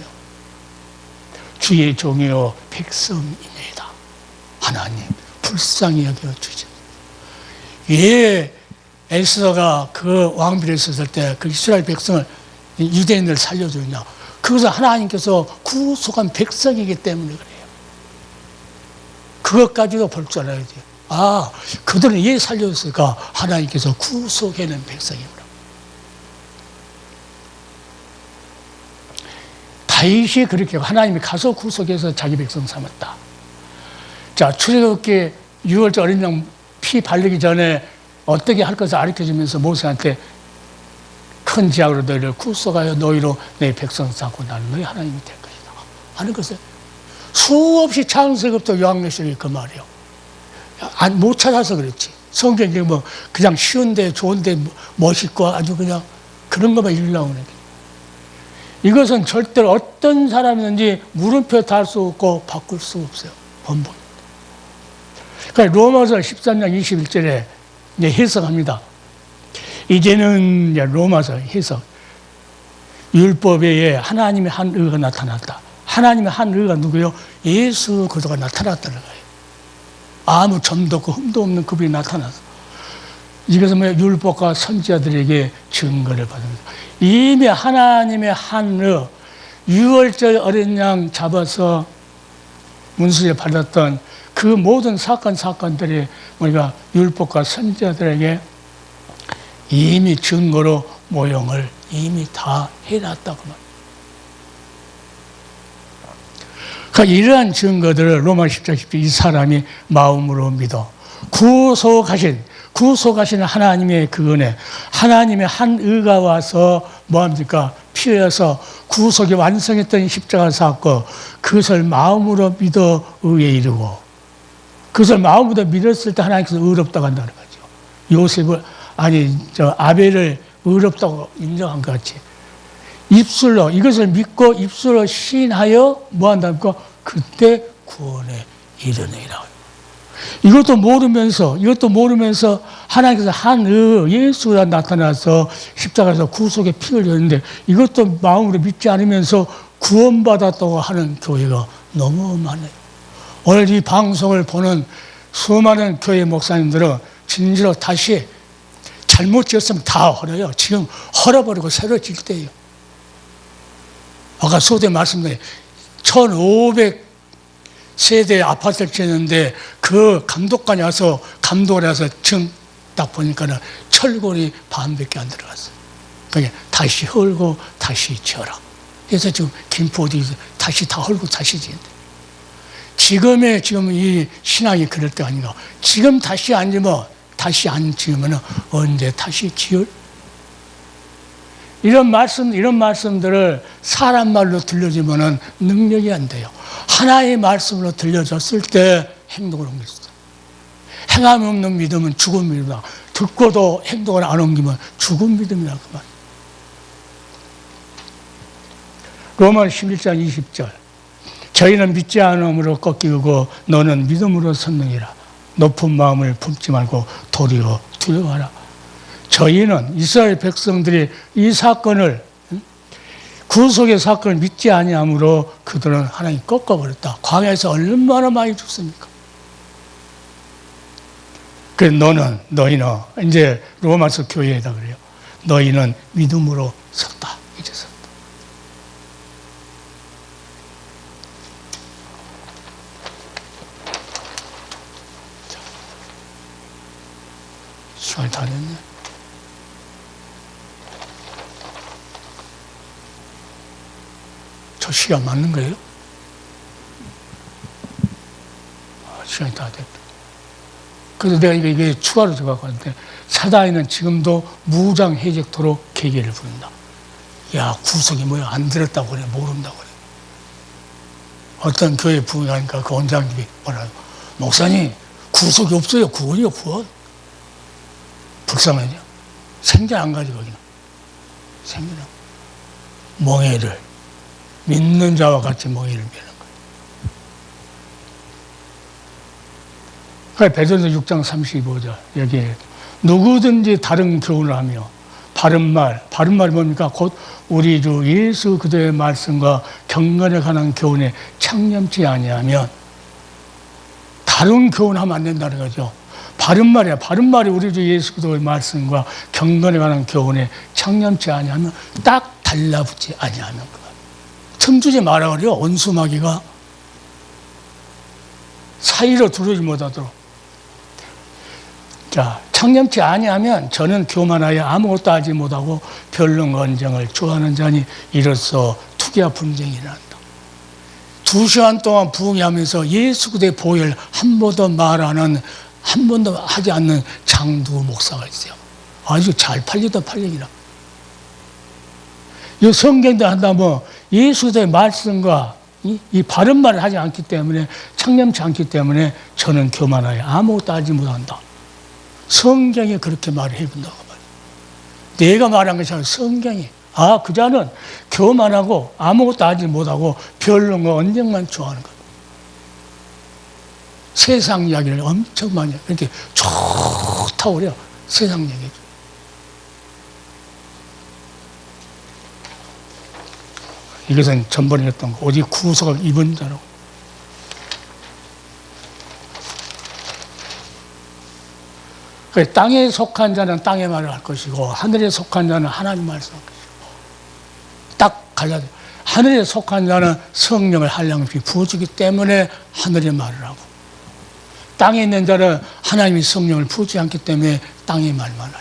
주의 종이요 백성이니이다. 하나님 불쌍히 여겨주죠. 왜 에스더가 그 왕비를 썼을 때 그 이스라엘 백성을 유대인을 살려주냐. 그것은 하나님께서 구속한 백성이기 때문에 그래요. 그것까지도 볼 줄 알아야 돼요. 아, 그들은 왜 살려줬을까? 하나님께서 구속해낸 백성이구나. 다윗이 그렇게 하나님이 가서 구속해서 자기 백성 삼았다. 자, 출애굽기 6월절 어린 양 피 바르기 전에 어떻게 할 것을 가르쳐주면서 모세한테 큰 지약으로 너희를 구속하여 너희로 내 백성 삼고 나는 너희 하나님이 될 것이다 하는 것을 수없이 창세기부터 요한계시록이 그 말이에요. 못 찾아서 그렇지. 성경이 뭐 그냥 쉬운데 좋은데 멋있고 아주 그냥 그런 것만 읽으려고 하는 게. 이것은 절대로 어떤 사람이든지 물음표 달 수 없고 바꿀 수 없어요. 본분. 그러니까 로마서 13장 21절에 해석합니다. 이제는 로마서 해석. 율법에 하나님의 한 의가 나타났다. 하나님의 한 의가 누구요? 예수 그리스도가 나타났다는 거예요. 아무 점도 없고 흠도 없는 그분이 나타났어. 이것은 뭐야? 율법과 선지자들에게 증거를 받습니다. 이미 하나님의 한 의, 6월절 어린 양 잡아서 문수에 받았던 그 모든 사건들이 우리가 율법과 선지자들에게 이미 증거로 모형을 이미 다 해놨다고 말합니다. 그러니까 이러한 증거들을 로마 10장 10절 이 사람이 마음으로 믿어 구속하신 하나님의 그 은혜, 하나님의 한 의가 와서 뭐합니까? 피 흘려서 구속이 완성했던 십자가 사건, 그것을 마음으로 믿어 의에 이르고, 그것을 마음으로 믿었을 때 하나님께서 의롭다고 한다는 거죠. 요셉을, 아벨을 의롭다고 인정한 것 같이. 입술로, 이것을 믿고 입술로 시인하여 뭐 한답니까? 그때 구원에 이르느니라. 이것도 모르면서 하나님께서 한 예수가 나타나서 십자가에서 구속의 피 흘렸는데 이것도 마음으로 믿지 않으면서 구원받았다고 하는 교회가 너무 많아요. 오늘 이 방송을 보는 수많은 교회 목사님들은 진짜로 다시 잘못 지었으면 다 헐어요. 지금 헐어버리고 새로 질 때예요. 아까 소대 말씀드린 세대 아파트를 지었는데 그 감독관이 와서 감독을 해서 지금 딱 보니까는 철골이 반밖에 안 들어갔어요. 그러니까 다시 헐고 다시 지어라. 그래서 지금 김포 어디 다시 다 헐고 다시 지은다. 지금 이 신앙이 그럴 때 아닌가. 지금 다시 안 지으면 다시 안 지으면 언제 다시 지을? 이런 말씀들을 사람 말로 들려주면 능력이 안 돼요. 하나의 말씀으로 들려줬을 때 행동을 옮길 수 있어요. 행함이 없는 믿음은 죽은 믿음이다. 듣고도 행동을 안 옮기면 죽은 믿음이라 그 말. 로마서 11장 20절. 저희는 믿지 않음으로 꺾이고 너는 믿음으로 선능이라. 높은 마음을 품지 말고 도리어 두려워하라. 저희는 이스라엘 백성들이 이 사건을 구속의 사건을 믿지 아니함으로 그들은 하나님 꺾어버렸다. 광야에서 얼마나 많이 죽습니까? 그래서 너희는 이제 로마서 교회에다 그래요. 너희는 믿음으로 섰다. 이제 섰다. 자, 시간이 다 됐네. 저 시간 맞는 거예요? 시간이 다 됐다. 그래서 내가 이게 추가로 들어가고 하는데, 사단이는 지금도 무장 해적토로 계계를 부른다. 야, 구속이 뭐야? 안 들었다고 그래. 모른다고 그래. 어떤 교회 부흥하니까 그 원장님이 뭐라고, 목사님, 구속이 없어요. 구원이요, 구원. 불쌍하냐? 생전 안 가지고 그냥. 생전. 멍해를. 믿는 자와 같이 멍해를 매는 거예요. 베드로서 6장 35절 여기에 누구든지 다른 교훈을 하며 바른 말이 뭡니까? 곧 우리 주 예수 그리스도의 말씀과 경건에 관한 교훈에 창념치 아니하면 다른 교훈하면 안 된다는 거죠. 바른 말이야. 바른 말이 우리 주 예수 그리스도의 말씀과 경건에 관한 교훈에 창념치 아니하면 딱 달라붙지 아니하는 거야. 틈주지 말아 그래요. 원수마귀가 사이로 들어오지 못하도록. 자, 창념치 아니하면 저는 교만하여 아무것도 하지 못하고 변론 언쟁을 좋아하는 자니 이로써 투기와 분쟁이 난다. 2시간 동안 부흥하면서 예수 그리스도의 보혈 한 번도 말하는, 한 번도 하지 않는 장두 목사가 있어요. 아주 잘 팔리다 팔리기라. 이 성경도 한다면 예수 그리스도의 말씀과 이 바른 말을 하지 않기 때문에, 창념치 않기 때문에 저는 교만하여 아무것도 하지 못한다. 성경이 그렇게 말을 해본다고 말이야. 내가 말한 것이 아니라 성경이. 아, 그 자는 교만하고 아무것도 하지 못하고 변론과 언쟁만 좋아하는 거야. 세상 이야기를 엄청 많이 해. 이렇게 좋다고 그래요. 세상 얘기. 이것은 전번에 했던 거. 오직 구속을 입은 자라고. 땅에 속한 자는 땅의 말을 할 것이고 하늘에 속한 자는 하나님 말씀을 할 것이고 딱 갈라져. 하늘에 속한 자는 성령을 한량없이 부어주기 때문에 하늘의 말을 하고, 땅에 있는 자는 하나님이 성령을 부어주지 않기 때문에 땅의 말만 한다.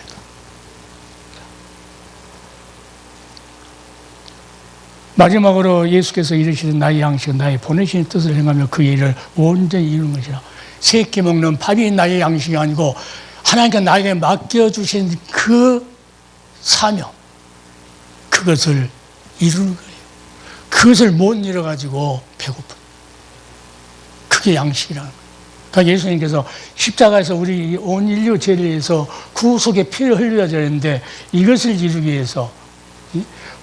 마지막으로 예수께서 이르시는 나의 양식은 나의 보내신 뜻을 행하며 그 일을 온전히 이루는 것이라. 새끼 먹는 밥이 나의 양식이 아니고 하나님께 나에게 맡겨주신 그 사명, 그것을 이루는 거예요. 그것을 못 이뤄가지고 배고픈. 그게 양식이라는 거예요. 그러니까 예수님께서 십자가에서 우리 온 인류 죄를 위해서 구속의 피를 흘려야 되는데 이것을 이루기 위해서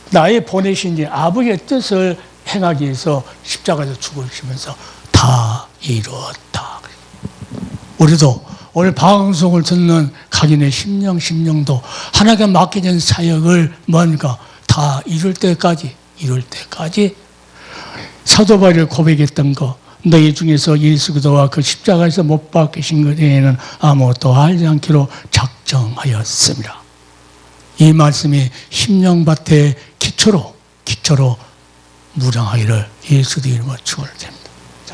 나의 보내신 이 아버지의 뜻을 행하기 위해서 십자가에서 죽으시면서 다 이루었다. 우리도 오늘 방송을 듣는 각인의 심령도 하나님께 맡겨진 사역을 뭔가 다 이룰 때까지 사도 바울이 고백했던 거, 너희 중에서 예수 그리스도와 그 십자가에서 못 박히신 것 외에는 아무것도 알지 않기로 작정하였습니다. 이 말씀이 심령밭의 기초로 무장하기를 예수의 이름으로 축원드립니다.